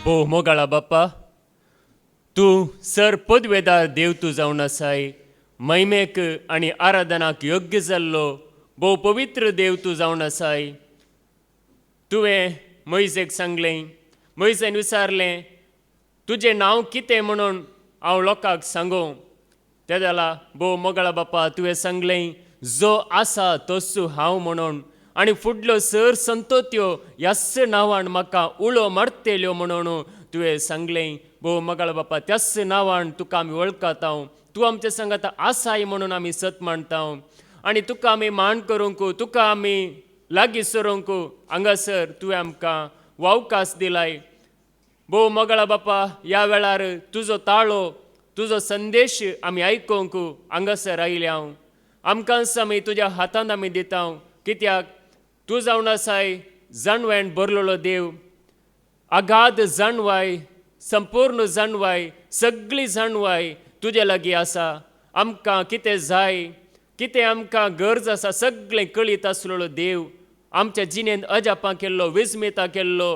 भोव मोगाळा बाप्पा, तूं सर पदवेदार देव तूं जावन आसाय. महिमेक आनी आराधनाक योग्य जाल्लो भोव पवित्र देव तूं जावन आसाय. तुवें मोइजेक सांगलें, मोइजेन विचारलें, तुजें नांव कितें म्हणून हांव लोकांक सांगूं. तें जालां भोव मोगाळा बाप्पा, तुवें सांगलें जो आसा तोच हांव म्हणून, आनी फुडल्यो सर संतत्यो ह्याच नांवान म्हाका उलो मारतेल्यो म्हणून तुवें सांगलें. भोव मोगाळा बाप्पा, त्याच नांवान तुका आमी वळखता. तूं आमच्या संगात आसाय म्हणून आमी सत मानता, आनी तुका आमी मान करूंक, तुका आमी लागीं सरूंक हांगासर तुवें आमकां वावकास दिलाय. भोव मोगाळा बाप्पा, ह्या वेळार तुजो ताळो, तुजो संदेश आमी आयकूंक हांगासर आयल्या. आमकां आमी तुज्या हातांत आमी दिता, कित्याक तूं जावन आसाय जाणवेन भरलेलो देव. अगाध जाणवाय, संपूर्ण जाणवाय, सगळी जाणवाय तुजे लागीं आसा. आमकां कितें जाय, कितें आमकां गरज आसा, सगळें कळीत आसलेलो देव. आमच्या जिणेंत अजापां केल्लो, विस्मितां केल्लो,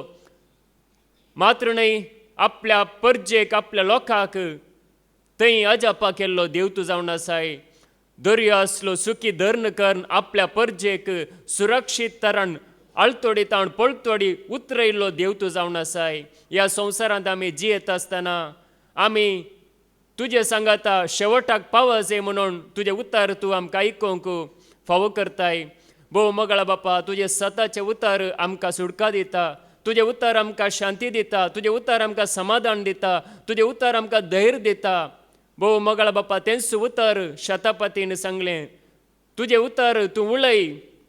मात्र न्हय आपल्या परजेक, आपल्या लोकांक थंय अजापां केल्लो देव तूं जावन आसाय. दर्यो आसलो सुखी धर्ण करून आपल्या परजेक सुरक्षीत तरान आळतोडीतावन पळतोडी उतरयल्लो देव तूं जावन आसाय. ह्या संवसारांत आमी जियेत आसतना आमी तुजे सांगाता शेवटाक पावचे म्हणून तुजें उतर तूं आमकां आयकूंक फावो करताय. भोव मोगाळा बाप्पा, तुजें सताचें उतर आमकां सुटका दिता. तुजें उतर आमकां शांती दिता. तुजें उतर आमकां समाधान दिता. तुजें उतर आमकां धैर्य दिता. भोव मोगाळा बाप्पा, तेंच उतर शतापतीन सांगलें, तुजें उतर तूं उलय,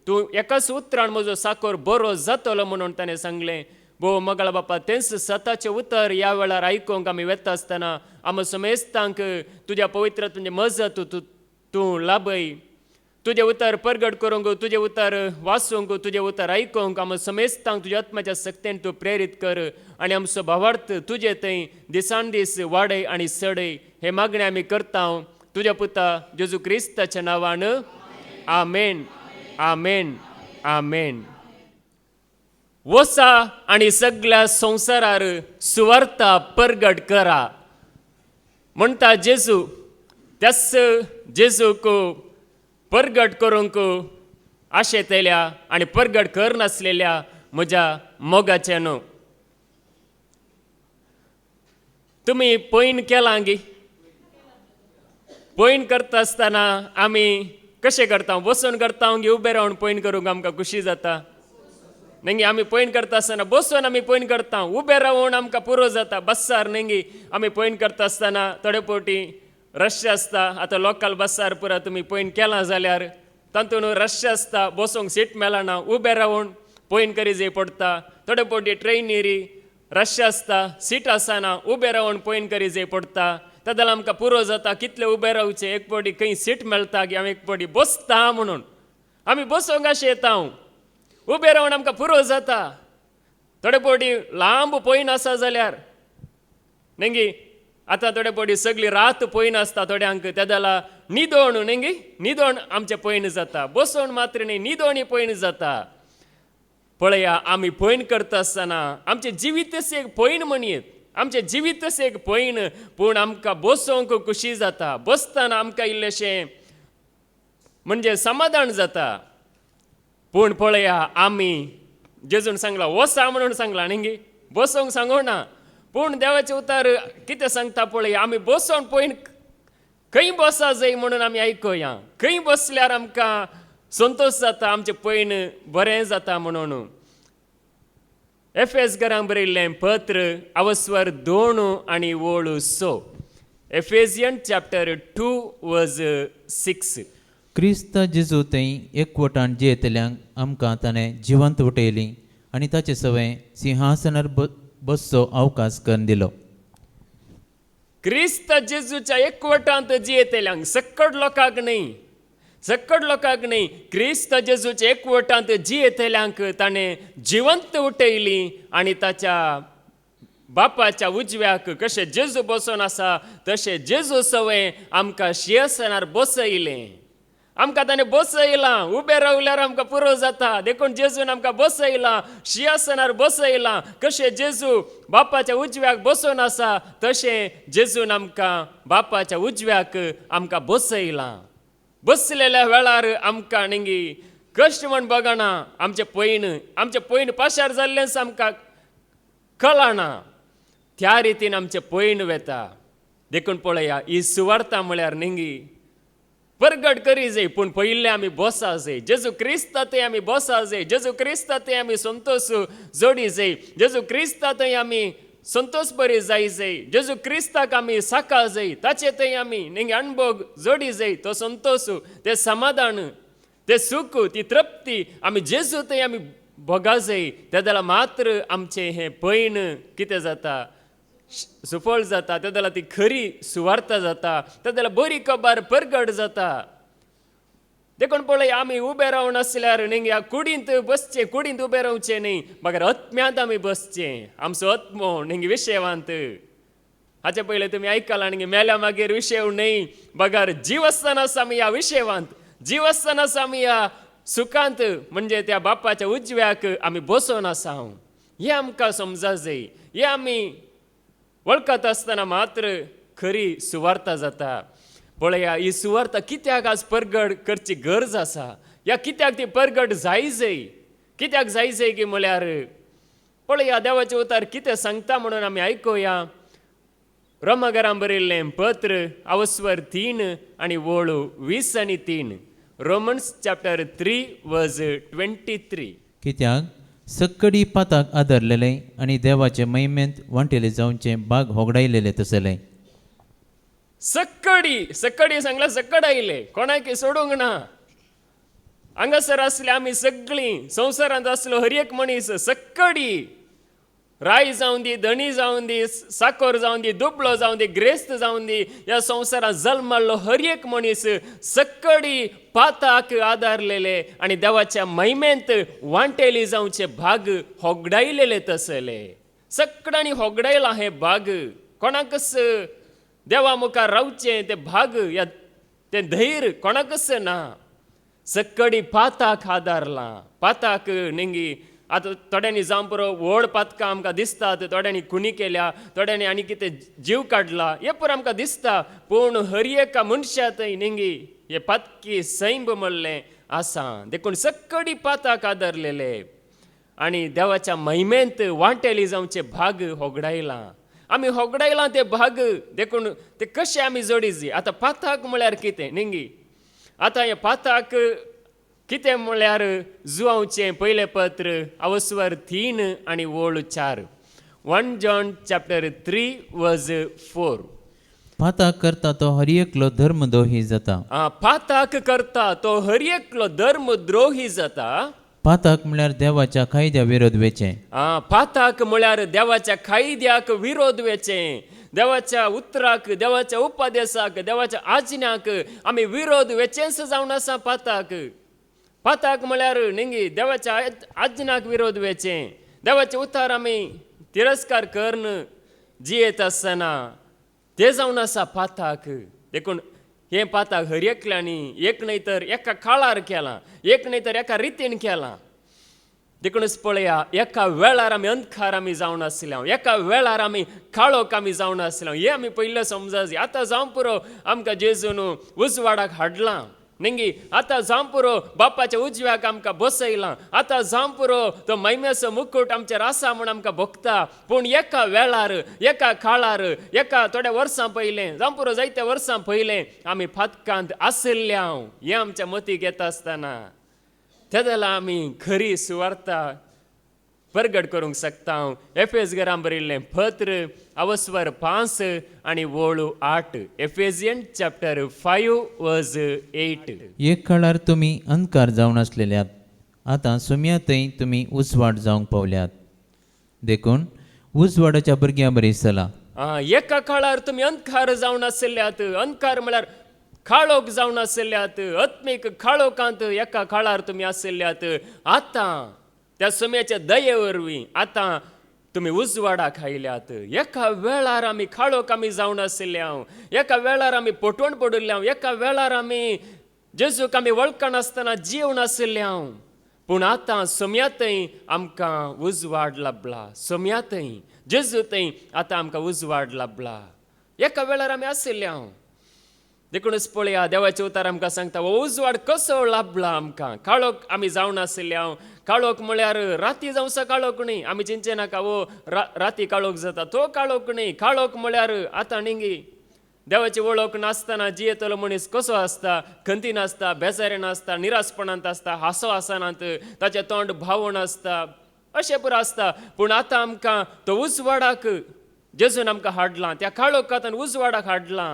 तूं एकाच उतरान म्हजो साकोर बरो जातलो म्हणून ताणें सांगलें. भोव मोगाळा बाप्पा, तेंच सताचें उतर ह्या वेळार आयकूंक आमी वेता आसतना आमी समेस्तांक तुज्या पवित्रतेचें मजत तूं लाभय. तुजें उतर परगट करूंक, तुजें उतर वाचूंक, तुजें उतर आयकूंक आमी समेस्तांक तुज्या आत्म्याच्या शक्तीन तूं प्रेरीत कर. आनी आमचो भावार्थ तुजें थंय दिसान दीस वाडय आनी चडय. हे मागणें आमी करता तुज्या पुता जेजू क्रिस्ताच्या नांवान. आमेन, आमेन, आमेन. वसा आनी सगळ्या संवसारार सुवार्ता परगट करा म्हणटा जेजू. त्याच जेजूक परगट करूंक आशेतल्या आनी परगट करनासलेल्या म्हज्या मोगाच्या न्हू. तुमी पयन केलां गी? पयन करता आसतना आमी कशें करता? बसून करता गी उबे रावन पयन करूंक आमकां खुशी जाता? न्ही, आमी पयन करता आसतना बसून आमी पयन करता. उबे रावून आमकां पुरो जाता. बसार न्ही, आमी पयन करता आसतना थोडे फावटी रश आसता. आतां लोकल बसार पुरा तुमी पयन केलां जाल्यार तातूंत रश आसता, बसूंक सीट मेळना, उबे रावून पयन करी जाय पडटा. थोडे फावटी ट्रेनीरी रश आसता, सीट आसना, उबे रावून पयन करी जाय पडटा. त्या जाल्यार आमकां पुरो जाता कितले उबे रावचें. एक फावटी खंय सीट मेळटा की आमी एक फावटी बसता म्हणून आमी बसूंक अशें येता. उबे रावन आमकां पुरो जाता. थोडे फावटी लांब पयन आसा जाल्यार न्ही, आतां थोडे फावटी सगळी रात पयन आसता थोड्यांक. त्या जाल्यार न्हिदोण न्ही, न्हिदोण आमचें पयन जाता. बसून मात्र न्ही, न्हिदोणी पयन जाता. पळया, आमी पयन करता आसतना आमचें जिवीतच एक पयन म्हणयत. आमचें जिवीतच एक पयन, पूण आमकां बसूंक खुशी जाता. बसतना आमकां इल्लेशें म्हणजे समाधान जाता. पूण पळया, आमी जेजून सांगला वसा म्हणून सांगला न्ही, बसूंक सांगूं ना. पूण देवाचें उतर कितें सांगता पळय, आमी बसून पयन खंय बसा जाय म्हणून आमी आयकया. खंय बसल्यार आमकां संतोश जाता, आमचें पयन बरें जाता म्हणून. एफेस घरांक बरयल्लें पत्र आवस्वर 2 आनी ओळ 6. एफेजियन चॅप्टर 2:6. क्रिस्त जेजू थंय एकवटान जियेतल्यांक आमकां ताणें जिवंत उठयली आनी ताचे सवय सिंहासनार बसचो अवकाश करून दिलो. क्रिस्त जेजूच्या एकवटांत जियेतल्यांक, सक्कड लोकांक न्ही, सक्कड लोकांक न्ही, क्रिस्त जेजूच्या एकवटांत जियेतल्यांक ताणें जिवंत उठयली आनी ताच्या बापाच्या उजव्याक कशें जेजू बसून आसा तशें जेजू सवय आमकां सिंहासनार बसयलें. आमकां ताणें बसयलां, उबे रावल्यार आमकां पुरो जाता. देखून जेजून आमकां बसयलां, सिंहासनार बसयलां. कशें जेजू बापाच्या उजव्याक बसून आसा, तशें जेजून आमकां बापाच्या उजव्याक आमकां बसयलां. बसलेल्या वेळार आमकां निंगी कश्ट म्हण बगना. आमचे पयन पाशार जाल्लेंच आमकां कळना. त्या रितीन आमचे पयन वेता. देखून पळया, ही सुवार्ता म्हळ्यार निंगी परगट करी जाय, पूण पयले आमी बसा जाय. जेजू क्रिस्ता थंय आमी बसा जाय. जेजू क्रिस्ता थंय आमी संतोश जोडी जाय. जेजू क्रिस्ता थंय आमी संतोश बरी जाय जाय. जेजू क्रिस्ताक आमी साका जाय. ताचे थंय आमी निंगे अणभव जोडी जाय. तो संतोश, ते समाधान, ते सुख, ती तृप्ती आमी जेजू थंय आमी भोगा जाय. त्या जाल्यार मात्र आमचें हें पयन कितें जाता, सुफळ जाता. त्या जाल्यार ती खरी सुवार्ता जाता. त्या जाल्यार बरी खबर परगट जाता. देखून पळय, आमी उबे रावन आसल्यार निंगे ह्या कुडींत बसचें, कुडींत उबे रावचें न्ही, मागीर आत्म्यांत आमी बसचें. आमचो आत्मो निंगे विशेवांत. हाचे पयले तुमी आयकलां निंगे मेल्या मागीर विशेव न्ही, बगार जीवस्थानास आमी ह्या विशेवांत, जीवस्थानास आमी ह्या सुखांत, म्हणजे त्या बापाच्या उजव्याक आमी बसून आसा. हें आमकां समजा जाय. हें आमी वळखत आसतना मात्र खरी सुवार्ता जाता. पळया, ही सुवार्ता कित्याक आज परगट करची गरज आसा. या कित्याक ती परगट जाय जाय. कित्याक जाय जाय की म्हळ्यार पळया, देवाचें उतार कितें सांगता म्हणून आमी आयकुया. रोमाकारांक बरयल्लें पत्र अवस्वर 3 आनी वळू 20 आनी 3. रोमन्स चॅप्टर 3 वर्स 23. कित्याक सक्कडी पाताक आदरलेले आणि देवाचे महिमेंत वांटेले जावचे भाग होगडायलेले तसले. सक्कडी सांगला, सक्कड आयले, कोणाक सोडूंक ना. हांगासर आसले आमी सगळीं, संवसारांत आसलो हर एक मनीस सक्कडी, राय जावं दी, धणी जावं दी, साकोर जावं दी, दुबळो जावं दी, ग्रेस्त जावं दी, ह्या संवसारांत जल्माल्लो हर एक मनीस सक्कडी पाताक आदारलेले आनी देवाच्या महिमेंत वांटेली जावचे भाग होगडायलेले तसले. सक्कडांनी होगडायला हे भाग. कोणाकच देवा मुखार रावचें ते भाग, या ते धैर्य कोणाकच ना. सक्कडी पाताक आदारला. पाताक निंगी आतां थोड्यांनी जावं पुरो व्हड पातकां आमकां दिसतात, थोड्यांनी खुनी केल्या, थोड्यांनी आनी कितें जीव काडला, हें पुरो आमकां दिसता. पूण हर एका मनशा थंय निंगी हे पातकी सैंब म्हणलें आसा. देखून सक्कडी पाताक आदारलेले आनी देवाच्या महिमेंत वांटेली जावचे भाग होगडायला. आमी होगडायला ते भाग. देखून ते कशे आमी जोडीचे. आतां पाताक म्हळ्यार कितें निंगी. आतां हे पाताक कितें म्हळ्यार जुवांवचें पयलें पत्र अवस्वर 3 आनी वळू 4. 1 जॉन चॅप्टर 3 वर्स 4. पाताक करता तो हर एकलो धर्मद्रोही जाता. पाताक करता तो हर एकलो धर्मद्रोही जाता. पाताक म्हळ्यार देवाच्या कायद्या विरोध वेचें. पाताक म्हळ्यार देवाच्या कायद्याक विरोध वेचें. देवाच्या उतराक, देवाच्या उपदेशाक, देवाच्या आज्ञाक आमी विरोध वेचेंच जावन आसा पाताक. पाताक म्हळ्यार निंगी देवाच्या आज्ञाक विरोध वेचें. देवाचे उतार आमी तिरस्कार करन जियेत आसतना ते जावन आसा पाताक. देखून हें पाताक हर एकल्यांनी एक न्हय तर एका काळार केलां, एक न्हय तर एका रितीन केलां. देखूनच पळया, एका वेळार आमी अंधकार आमी जावन आसल्या, एका वेळार आमी काळोख आमी जावन आसल्या. हें आमी पयलें समजाची. आतां जावं पुरो आमकां जेजून उजवाडाक हाडलां. निंगी आतां जावं पुरो बापाच्या उजव्याक आमकां बसयलां. आतां जावं पुरो तो महिमेचो मुकुट आमचेर आसा म्हूण आमकां भोगता. पूण एका वेळार, एका काळार, एका थोड्या वर्सां पयलें, जावं पुरो जायत्या वर्सां पयलें आमी फातकांत आसल्या. हें आमच्या मतीक येता आसतना त्या जाल्यार आमी खरी सुवार्ता परगट करूंक शकता. एफेसकारांक बरयल्लें पत्र अवस्वर 5 आनी वळू 8. एफेसियन चॅप्टर 5 वर्स 8. एक काळार तुमी अंधकार जावन आसलेल्यात, आतां सुम्यातय तुमी उजवाड जावंक पावल्यात. देखून उजवाडाच्या भुरग्यां बरी चला. एका काळार तुमी अंधकार जावन आसल्यात. अंधकार म्हळ्यार काळोख जावन आसल्यात. आत्मीक काळोखांत एका काळार तुमी आसल्यात. आतां त्या सुम्याच्या दये वरवीं आतां तुमी उजवाडाक आयल्यात. एका वेळार आमी काळोख आमी जावन आसल्या. एका वेळार आमी पोटवण पडिल्ल्या. एका वेळार आमी जेजूक आमी वळखनासतना जीव नाशिल्ले हांव, पूण आतां सोम्यातय आमकां उजवाड लाभला. सोम्यातय जेजूतय आतां आमकां उजवाड लाभला. एका वेळार आमी आशिल्ले हांव. देखूनच पळया, देवाचे उतार आमकां सांगता हो उजवाड कसो लाभला आमकां. काळोख आमी जावन आशिल्ले हांव. काळोख म्हळ्यार राती जावंसा काळोख न्ही. आमी चिंचे नाका राती काळोख जाता, तो काळोख न्ही. काळोख म्हळ्यार आतां निंगी देवाची वळख नासतना जियेतलो मनीस कसो आसता, खंतीन आसता, बेजारेन आसता, निरासपणांत आसता, हांसो आसनात, ताचें तोंड भावून आसता, अशें पुरो आसता. पूण आतां आमकां तो उजवाडाक जेजून आमकां हाडलां, त्या काळोखांतल्यान उजवाडाक हाडलां.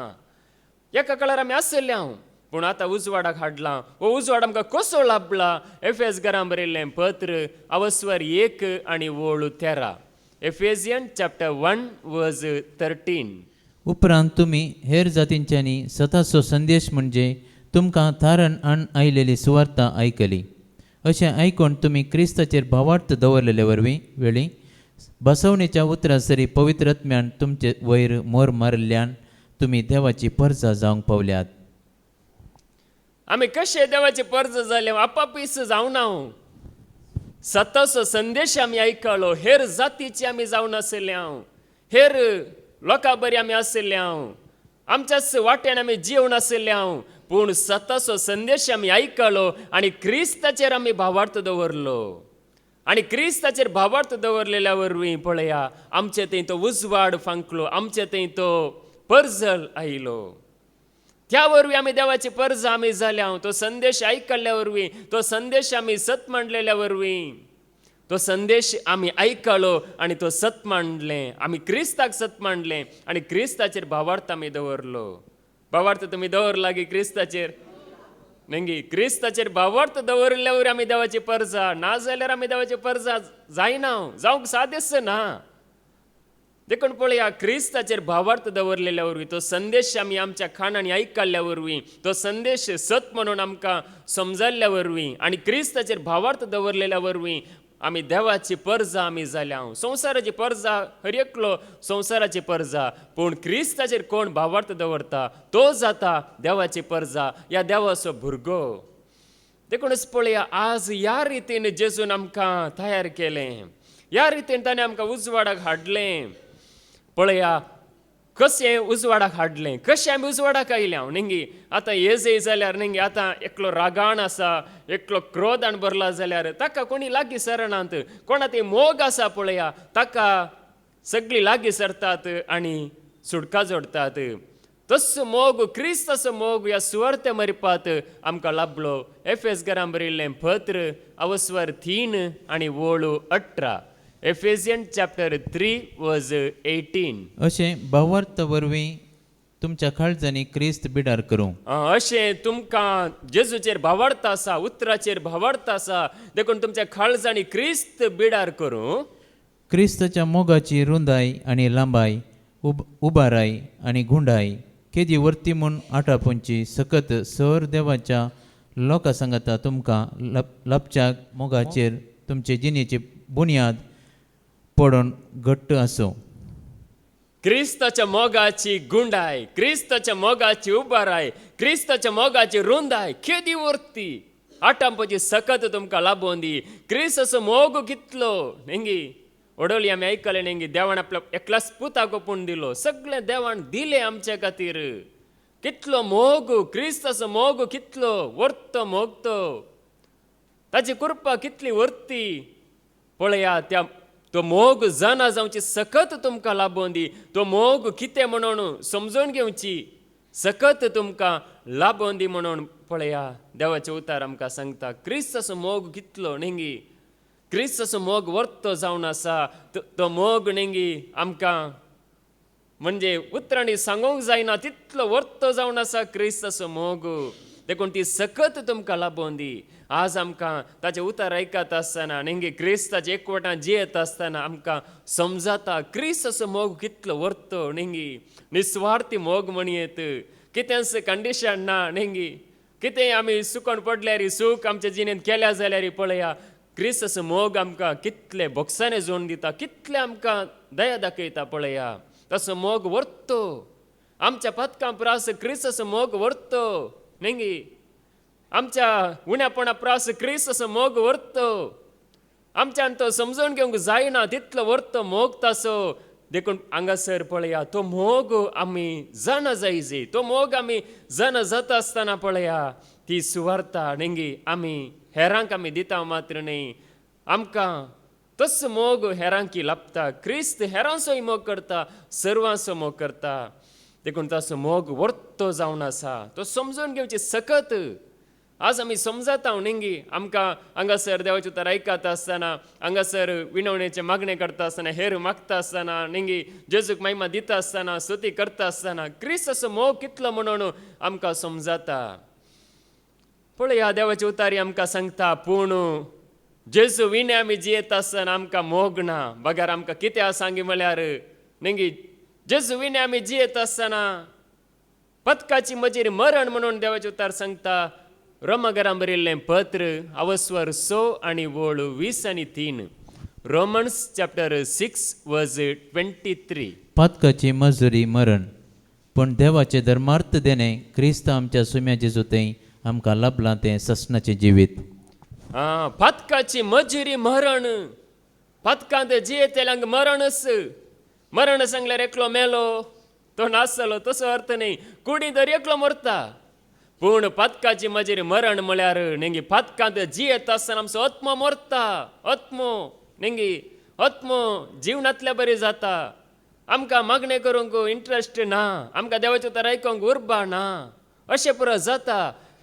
एका काळार आमी आशिल्ले हांव, पूण आतां उजवाडाक हाडलां. हो उजवाड आमकां कसो लाभला? एफेस घरां बरयल्लें पत्र अवस्वर 1 आनी वोळू 13. एफेजियन चॅप्टर 1 वर्स 13. उपरांत तुमी हेर जातींच्यांनी सताचो संदेश म्हणजे तुमकां थारण आयलेली सुवार्ता आयकली. अशें आयकून तुमी क्रिस्ताचेर भावार्थ दवरलेले वेळी बसवणेच्या उतरासरी पवित्रत्म्यान तुमचे वयर मोर मारिल्ल्यान तुमी देवाची परजा जावंक पावल्यात. आमी कशे देवाचे पर्ज जाले? आपापीस जावन हांव. सताचो संदेश आमी आयकलो. हेर जातीचे आमी जावन आशिल्ले हांव. हेर लोकां बरी आमी आशिल्ले हांव. आमच्याच वाटेन आमी जीवन आशिल्ले हांव. पूण सताचो संदेश आमी आयकलो आनी क्रिस्ताचेर आमी भावार्थ दवरलो. आनी क्रिस्ताचेर भावार्थ दवरलेल्या वरवीं पळया, आमचे थंय तो उजवाड फांकलो, आमचे थंय तो पर्जल आयलो. त्या वरवीं आमी देवाची पर्ज आमी जाल्या हांव. तो संदेश आयकल्ल्या वरवीं, तो संदेश आमी सत मांडलेल्या वरवीं, तो संदेश आमी आयकलो आनी तो सत मांडलें. आमी क्रिस्ताक सत मांडलें आनी क्रिस्ताचेर भावार्थ आमी दवरलो. भावार्थ तुमी दवरला गी क्रिस्ताचेर? नेंगी क्रिस्ताचेर भावार्थ दवरल्या वयर आमी देवाची पर्जा, ना जाल्यार आमी देवाची पर्जा जायना, जावंक सादेस ना. देखून पळया, क्रिस्ताचेर भावार्थ दवरलेल्या वरवीं, तो संदेश आमी आमच्या कानांनी आयकल्ल्या वरवीं, तो संदेश सत म्हणून आमकां समजल्ल्या वरवीं आनी क्रिस्ताचेर भावार्थ दवरलेल्या वरवीं आमी देवाची पर्जा आमी जाल्या हांव. संवसाराची पर्जा हर एकलो संवसाराची पर्जा, पूण क्रिस्ताचेर कोण भावार्थ दवरता तो जाता देवाची पर्जा, या देवाचो भुरगो. देखूनच पळया, आज ह्या रितीन जेजून आमकां तयार केलें, ह्या रितीन ताणें आमकां उजवाडाक हाडलें. पळया, कशें उजवाडाक हाडलें, कशें आमी उजवाडाक आयले हांव. नेंगी आतां येजय जाल्यार नेंगी आतां एकलो रागाण आसा, एकलो क्रोधान भरला जाल्यार ताका कोणी लागीं सरनात. कोणा ती मोग आसा पळया, ताका सगळीं लागीं सरतात आनी सुडका जोडटात. तसो मोग, क्रिस्ताचो मोग ह्या सुवार्ते मरिपात आमकां लाभलो. एफेस घरां बरयल्लें पत्र अवस्वर 3 आनी वोळू 18. एफेजियन चॅप्टर 3 वर्स 18. अशें भावार्थ वरवीं तुमच्या काळजांनी क्रिस्त बिडार करूं. अशें तुमकां जेजूचेर भावार्थ आसा, उतराचेर भावार्थ आसा, देखून तुमच्या काळजांनी क्रिस्त बिडार करूं. क्रिस्ताच्या मोगाची रुंदाय आनी लांबाय, उबाराय आनी गुंडाय केदी वर्ती म्हूण आटापोंची सकत सर देवाच्या लोकां सांगता तुमकां लाभच्या मोगाचेर तुमचे जिणेची बुन्याद पडोवन घट्ट आसो. क्रिस्ताच्या मोगाची गुंडाय, क्रिस्ताच्या मोगाची उबाराय, क्रिस्ताच्या मोगाची रुंदाय केदी वर्ती आटांपोची सकत तुमकां लाभोवन दी. क्रिस्ताचो मोग कितलो नेंगी ओडोली आमी आयकलें नेंगी. देवान आपलो एकल्याच पुताक ओपून दिलो, सगळें देवान दिलें आमचे खातीर. कितलो मोग, क्रिस्ताचो मोग कितलो वर्तो मोग ताची कृपा कितली वर्ती. पळया, तो मोग जाणा जावची सकत तुमकां लाभोवन दी. तो मोग कितें म्हणून समजून घेवची सकत तुमकां लाभोवन दी म्हणून पळया, देवाचे उतार आमकां सांगता. क्रिस्ताचो मोग कितलो नेंगी, क्रिस्ताचो मोग वर्तो जावन आसा. तो मोग नेंगी आमकां म्हणजे उतरांनी सांगूंक जायना तितलो वर्तो जावन आसा क्रिस्ताचो मोग. देखून ती सकत तुमकां लाभोवन दी. आज आमकां ताचे उतार आयकत आसतना नेंगी क्रिस्ताचे एकवटान जियेत आसतना आमकां समजता क्रिस्ताचो मोग कितलो वर्तो नेंगी. निस्वार्थी मोग म्हणयेत, कितेंच कंडिशन ना नेंगी. कितें आमी सुकोन पडल्यार सूख आमच्या जिणेंत केल्या जाल्यार पळया, क्रिस्ताचो मोग आमकां कितले बोक्साने जोडून दिता, कितले आमकां दया दाखयता. पळया, तसो मोग वर्तो आमच्या पथकां प्रास क्रिस्ताचो मोग वर्तो नेंगी. आमच्या उण्यापणा प्रास क्रिस्त असं मोग व्हरतो आमच्यान तो समजून घेवंक जायना तितलो व्हरतो मोग तासो देखून हांगासर पळया तो मोग आमी जाणा जायजे तो मोग आमी जाणा जाता आसतना पळया ती सुवार्ता नेंगी आमी हेरांक आमी दिता मात्र न्ही आमकां तस मोग हेरांकी लाभता क्रिस्त हेरांचोय मोग करता सर्वांचो मोग करता देखून तसो मोग वर्तो जावन आसा तो समजून घेवची सकत आज आमी समजता नेंगी आमकां हांगासर देवाचें उतर आयकता आसतना हांगासर विनवणेचें मागणें करता आसतना हेर मागता आसतना नेंगी जेजूक महिमा दिता आसतना स्तुती करता आसतना क्रिस्ताचो मोग कितलो म्हणून आमकां समजता पळया देवाचे उतारी आमकां सांगता पूण जेजू विणे आमी जियेता आसतना आमकां मोग ना बगार आमकां कितें सांगी म्हळ्यार नेंगी जेजू विणे आमी जियेता आसतना पदकाची मजेरी मरण म्हणून देवाचे उतार सांगता रोमागरां बरयल्लें पत्र अवस्वर 6 आनी वोळ 20 आनी 3 रोमन्स चॅप्टर 6 वर्स 23 पातकाची मजुरी मरण पण देवाचे धर्मार्थ देणे क्रिस्त आमच्या सुम्या जेजूतय आमकां लाभलां तें ससनाचें जिवीत पदकाची मजुरी मरण पदकांत जियेतेल्यांक मरणच मरण सांगल्यार एकलो मेलो तो नासलो तसो अर्थ न्ही कुडी तर एकलो मरता पूण पदकाची मजेरी मरण म्हळ्यार नेंगी पदकांत जियेता आसतना आमचो आत्मो मरता आत्मो नेंगी आत्मो जिवनांतल्या बरी जाता आमकां मागणें करूंक इंट्रस्ट ना आमकां देवाचें उतर आयकूंक उर्बा ना अशें पुरो जाता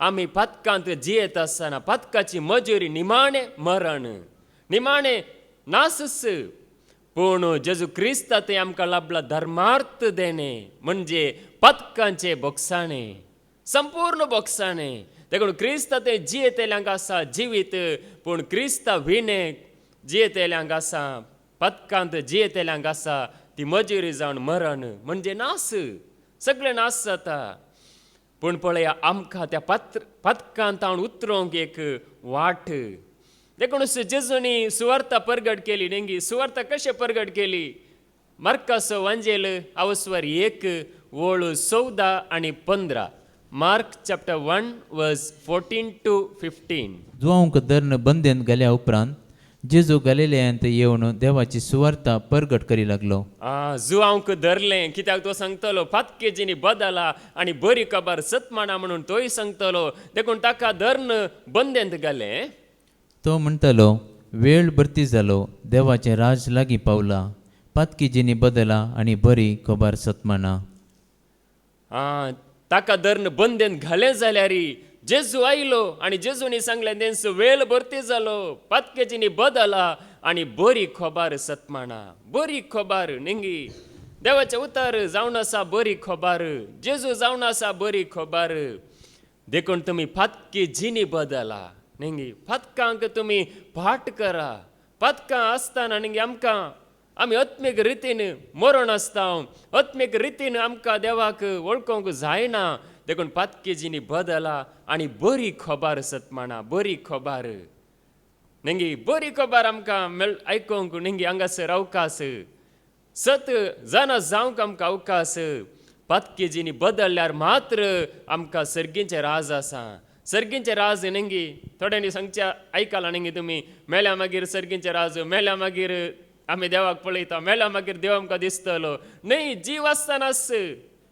आमी पदकांत जियेता आसतना पदकाची मजुरी निमाणें मरण निमाणें नासच पूण जेजू क्रिस्ता ते आमकां लाभला धर्मार्थ देणे म्हणजे पदकांचे बोगसाणें संपूर्ण बोगसाणें देखून क्रिस्ता ते जियेतेल्यांक आसा जिवीत पूण क्रिस्ता विणे जियेतेल्यांक आसा पदकांत जियेतेल्यांक आसा ती मजुरी जावन मरण म्हणजे नास सगळें नास जाता पूण पळया आमकां त्या पदकांत हांव उतरोंक एक वाट देखून जेजूनी सुवार्ता परगट केली नेंगी सुवार्ता कशें परगट केली मार्काचो वांजेल अवस्वर 1 वोळ 14 आनी 15 मार्क चॅप्टर 1 वर्स 14 to 15 जुआंक धर्ण बंदेन गेल्या उपरांत जेजू गलिलेयांत येवन देवाची सुवार्ता परगट करी लागलो जुआंक धरलें कित्याक तो सांगतलो पातकेजीनी बदला आनी बरी खबर सतमाना म्हणून तोय सांगतलो देखून ताका धर्ण बंदेंत गेले तो म्हणटलो वेळ भरती जालो देवाचें राज लागीं पावला पातकीजीनी बदला आनी बरी खबर सतमाना ताका धरण बंदेन घालें जाल्यार जेजू आयलो आनी जेजूनी सांगलें तेंचो वेळ भरती जालो पातकेजीनी बदला आनी बरी खबर सतमाना बरी खबर नेंगी देवाचें उतर जावन आसा बरी खबर जेजू जावन आसा बरी खबर देखून तुमी पातकेजीनी बदला नेंगी पदकांक तुमी पाठ करा पदकां आसतना नेंगी आमकां आमी आत्मीक रितीन मरण आसता आत्मीक रितीन आमकां देवाक वळखोंक जायना देखून पातकेजीनी बदला आनी बरी खबर सतमाना बरी खबर नेंगी बरी खबर आमकां आयकोंक नेंगी हांगासर अवकाश सत जाणा जावंक आमकां अवकाश पातकेजीनी बदलल्यार मात्र आमकां सर्गीचें राज आसा सर्गीचें राज नेंगी थोड्यांनी सांगच्या आयकलां नेंगी तुमी मेल्या मागीर सर्गीचें राज मेल्या मागीर आमी देवाक पळयता मेल्या मागीर देव आमकां दिसतलो न्ही जीव आसतनाच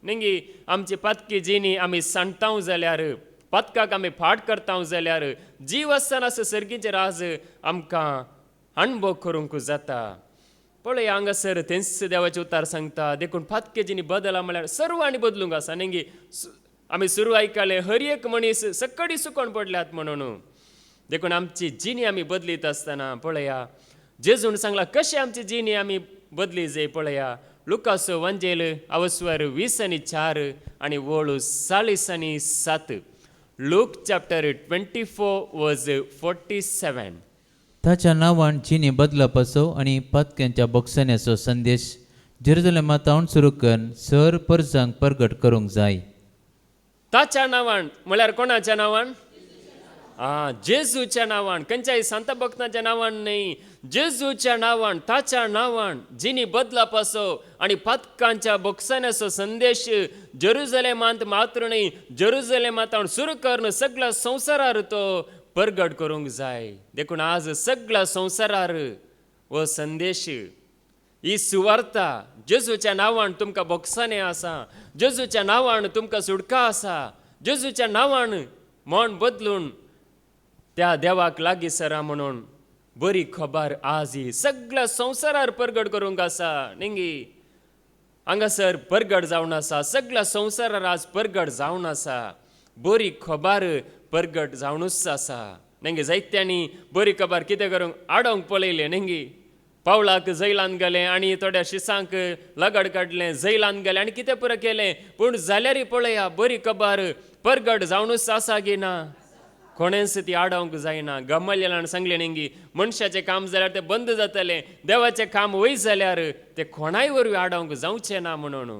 नेंगी आमची पातकी जिणी आमी सांडटाव जाल्यार पदकाक आमी फाट करता जाल्यार जीव आसतनाच सर्गीचें राज आमकां अणभव करूंक जाता पळय हांगासर तेंच देवाचें उतार सांगता देखून पातके जिणी बदला म्हळ्यार सर्वांनी बदलूंक आसा नेंगी आमी सुरू आयकले हर एक मनीस सकडी सुकोवन पडल्यात म्हणून देखून आमची जिणी आमी बदलीत आसतना पळया जेजून सांगला कशें आमची जिणी आमी बदली जाय पळया लुकाचो वांजेल अवस्वर 20 आनी 4 आनी वोळ 40 आनी 7 लूक चॅप्टर 24 वर्स 47 ताच्या नांवान जिणी बदलप असो आनी पदक्यांच्या बोगसाण्याचो संदेश जेरुसलेमांत हाडून सुरू करून सर परजांक परगट करूंक जाय ताच्या नांवान म्हळ्यार कोणाच्या नांवान जेजूच्या नावान खंयच्याय संत भक्तांच्या नावान न्ही, जेजूच्या नावान, ताच्या नावान जिनी बदला पासो आणि पदकांच्या बोक्साण्याचो संदेश जेरुसलेमांत मात्र न्ही, जेरुसलेमांत सुरू करून सगळ्या संवसारार तो परगट करूंक जाय. देखून आज सगळ्या संवसारार हो संदेश, ही सुवार्ता जेजूच्या नावान तुमकां बोक्साने आसा, जेजूच्या नावान तुमकां सुटका आसा, जेजूच्या नावान मन बदलून त्या देवाक लागीं सरा म्हणून बरी खबर आज ही सगळ्या संवसारार परगट करूंक आसा. निंगी हांगासर परगट जावन आसा, सगळ्या संवसारार आज परगट जावन आसा, बरी खबर परगट जावनूच आसा. नेंगे जायत्यांनी बरी खबर कितें करूंक आडोंक पळयलें. नेंगी पावलाक जैलांत गेलें आनी थोड्या शिसांक लगड काडलें, जैलांत गेलें आनी कितें पुरो केलें. पूण जाल्यारय पळया बरी खबर परगट जावनूच आसा गी ना. कोणेंच ती आडोवंक जायना. गमल्यान सांगलें नेंगी मनशाचें काम जाल्यार तें बंद जातलें, देवाचें काम वय जाल्यार तें कोणाय वरवीं आडोवंक जावचें ना म्हणून.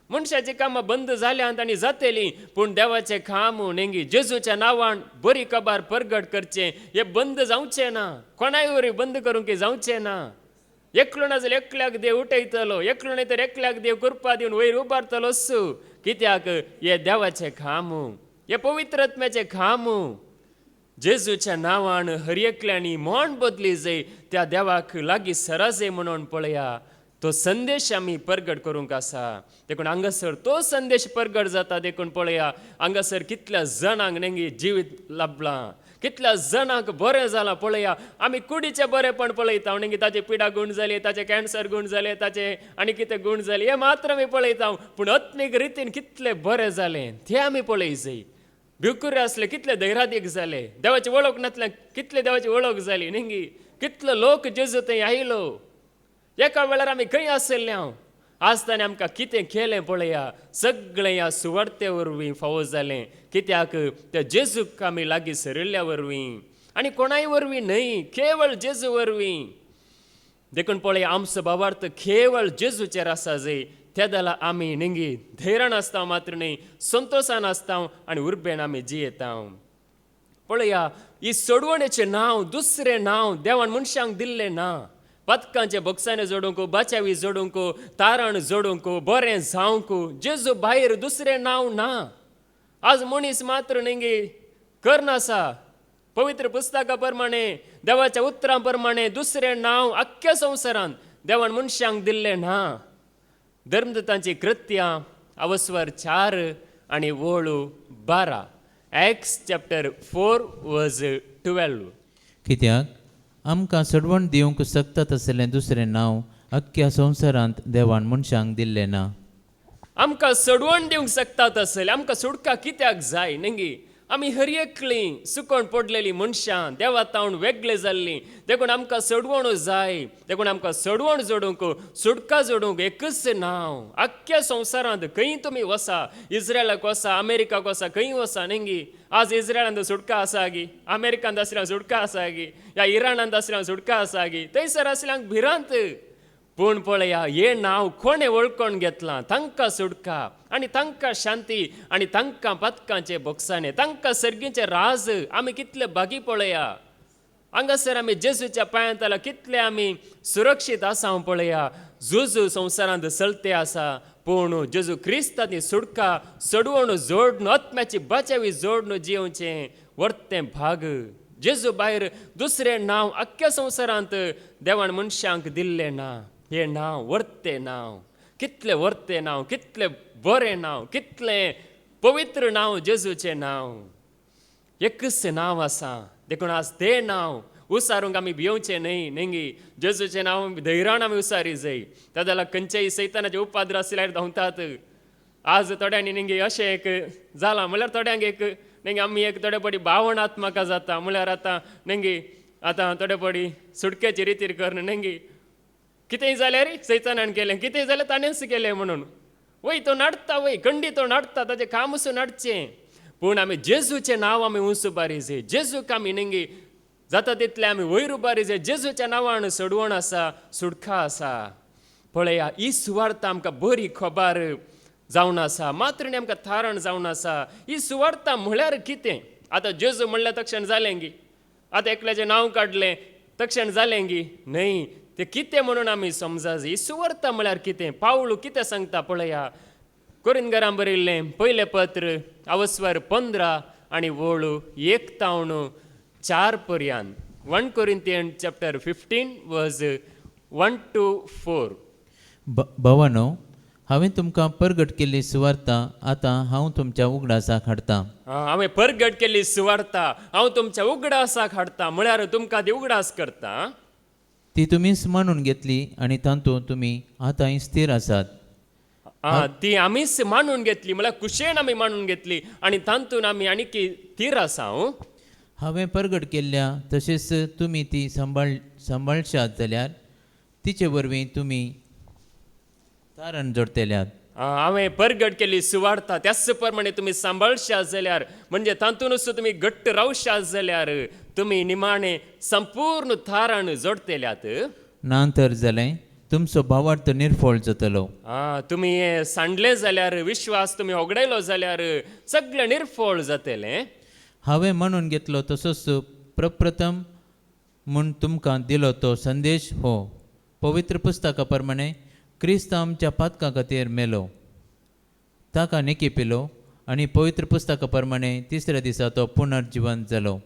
मनशाचीं कामां बंद जाल्यांत आनी जातलीं, पूण देवाचें काम नेंगी जेजूच्या नांवान बरी खबर परगट करचें हें बंद जावचें ना. कोणाय वरवीं बंद करूंक जावचें ना. एकलो ना जाल्यार एकल्याक देव उठयतलो, एकलो न्ही तर एकल्याक देव कृपा दिवन वयर उबारतलोच. कित्याक हें देवाचें काम, हें पवित्र आत्म्याचें काम. जेजूच्या नांवान हर एकल्यांनी मन बदली जाय, त्या देवाक लागीं सरा जाय म्हणून पळया तो संदेश आमी परगट करूंक आसा. देखून हांगासर तो संदेश परगट जाता. देखून पळया हांगासर कितल्या जाणांक नेंगी जिवीत लाभलां, कितल्या जाणांक बरें जालां. पळया आमी कुडीचें बरेंपण पळयता, नेंगी ताचे पिडा गूण जाली, ताचे कॅन्सर गूण जाले, ताचे आनी कितें गूण जाले, हें मात्र आमी पळयता. पूण आत्मीक रितीन कितलें बरें जालें तें आमी पळय जाय. भिवकुरे असले कितले धैर्यादीक जाले, देवाची वळख नासल्या कितले देवाची वळख जाली. नेंगी कितलो लोक जेजू थंय आयलो. एका वेळार आमी खंय आसले हांव आज ताणें आमकां कितें केलें पळया. सगळें ह्या सुवार्ते वरवीं फावो जालें. कित्याक त्या जेजूक आमी लागीं सरिल्ल्या वरवीं आनी कोणाय वरवीं न्हय, केवळ जेजू वरवीं. देखून पळया आमचो भावार्थ केवळ जेजूचेर आसा जाय. त्या जाल्यार आमी नेंगी धैर्यान आसता मात्र न्ही, संतोशान आसता आनी उर्बेन आमी जियेता. पळया ही सोडवणेचें नांव, दुसरें नांव देवान मनशांक दिल्लें ना. पदकांचे बॉक्सांनी जोडूंक, बाच्यावी जोडूंक, तारण जोडूंक, बरें जावंक जेजू भायर दुसरें नांव ना. आज मनीस मात्र नेंगी करनासा. पवित्र पुस्तका प्रमाणे, देवाच्या उतरां प्रमाणे दुसरें नांव आख्ख्या संवसारांत देवान मनशांक दिल्लें ना. धर्मदूतांची कृत्यां अवस्वर 4 आनी वळू 12. Acts chapter 4 verse 12. कित्याक आमकां सडवण दिवंक सकतात आसलें दुसरें नांव अख्ख्या संवसारांत देवान मनशांक दिल्लें ना. आमकां सडवण दिवंक शकतात आसलें, आमकां सुटका कित्याक जाय. नेंगी आमी हर एकलीं सुकोवन पडलेलीं मनशां देवा तावन वेगळे जाल्लीं. देखून आमकां सडवण जाय. देखून आमकां सडवण जोडूंक, सुटका जोडूंक एकच नांव. आख्ख्या संवसारांत खंय तुमी वसा, इस्रायलाक वसा, अमेरिकाक वसा, खंय वसा. नेंगी आज इस्रायलांत सुटका आसा गी, अमेरिकांत आसल्यांक सुटका आसा गी, या इराणांत आसल्यांक सुटका आसा गी, थंयसर आसल्यांक भिरांत. पूण पळया हें नांव कोणें वळखून घेतलां तांकां सुटका आनी तांकां शांती आनी तांकां पदकांचे बॉक्सांनी तांकां सर्गीचें राज. आमी कितले बागी पळया. हांगासर आमी जेजूच्या पांयांत आला कितले आमी सुरक्षीत आसा पळया. जेजू संवसारांत चलते आसा, पूण जेजू क्रिस्तांनी सुटका सडवण जोडून आत्म्याची बाच्यावी जोडून जियोवचें वर्तें भाग. जेजू भायर दुसरें नांव आख्ख्या संवसारांत देवान मनशांक दिल्लें ना. हें नांव वर्तें नांव. कितलें वर्तें नांव, कितलें बरें नांव, कितलें पवित्र नांव जेजूचें नांव. एकच नांव आसा. देखून आज तें नांव उसारूंक आमी भियोवचें न्हय. नेंगी जेजूचें नांव धैर्यान आमी उसारी जाय. त्या जाल्यार खंयचेय सैतानाचे उपाद्र आसल्यार धांवतात. आज थोड्यांनी नेंगी अशें एक जालां म्हळ्यार थोड्यांक एक नेंगी आमी एक थोडे पडी भावनात्मक जाता. म्हळ्यार आतां नेंगी आतां थोडे पडी सुटकेची रितीर करून नेंगी कितेंय जाल्यार सैतानान केलें, कितेंय जाल्यार ताणेंच केलें म्हणून वय तो नडटा, वय खंडी तो नडटा, ताचें काम असो नडचें. पूण आमी जेजूचें नांव आमी उंच उबारी जाय. जेजूक आमी नेंगी जाता तितलें आमी वयर उबारी जाय. जेजूच्या नांवान सडवण आसा, सुटका आसा. पळया ही सुवार्थ आमकां बरी खबर जावन आसा, मात्र न्ही आमकां थारण जावन आसा. ही सुवार्थ म्हळ्यार कितें, आता जेजू म्हणल्या तक्षण जालें गी, आता एकल्याचें नांव काडलें तक्षण जालें गी, न्हय. ते कितें म्हणून आमी समजाज. ही सुवार्ता म्हळ्यार कितें? पावलू कितें सांगता पळया. कोरिंथकारां बरयल्लें पयलें पत्र अवस्वर 15 आनी वळू 1-4 पर्यंत. 1 Corinthians chapter 15 verse 1-4. भवानो, हांवें तुमकां परगट केल्ली सुवार्ता आतां हांव तुमच्या उगडासाक हाडटां. हांवें परगट केल्ली सुवार्ता हांव तुमच्या उगडासाक हाडटा म्हळ्यार तुमकां ती उगडास करता. ती तुमीच मानून घेतली आनी तातूंत तुमी आतांय स्थिर आसात. ती आमीच मानून घेतली म्हळ्यार कुशेन आमी मानून घेतली आनी तातूंत आमी आनी थीर आसा. हांवें परगट केल्ल्या तशेंच तुमी ती सांबाळशात जाल्यार तिचे वरवीं तुमी तारण जोडतल्यात. हांवें परगट केल्ली सुवार्ता त्याच प्रमाणे तुमी सांबाळशात जाल्यार म्हणजे तातूंतच तुमी घट्ट रावशात जाल्यार तुमी निमाणें संपूर्ण थारान जोडतल्यात. नांतर जालें तुमचो भावार्थ निर्फळ जातलो. तुमी हें सांडलें जाल्यार विश्वास तुमी ओगडायलो जाल्यार सगळें निर्फळ जातलें. हांवें मानून घेतलो तसोच प्रप्रथम म्हूण तुमकां दिलो तो संदेश हो. पवित्र पुस्तका प्रमाणे क्रिस्त आमच्या पातकां खातीर मेलो, ताका नेकी पिलो आनी पवित्र पुस्तका प्रमाणे तिसऱ्या दिसा तो पुनर्जिवंत जालो.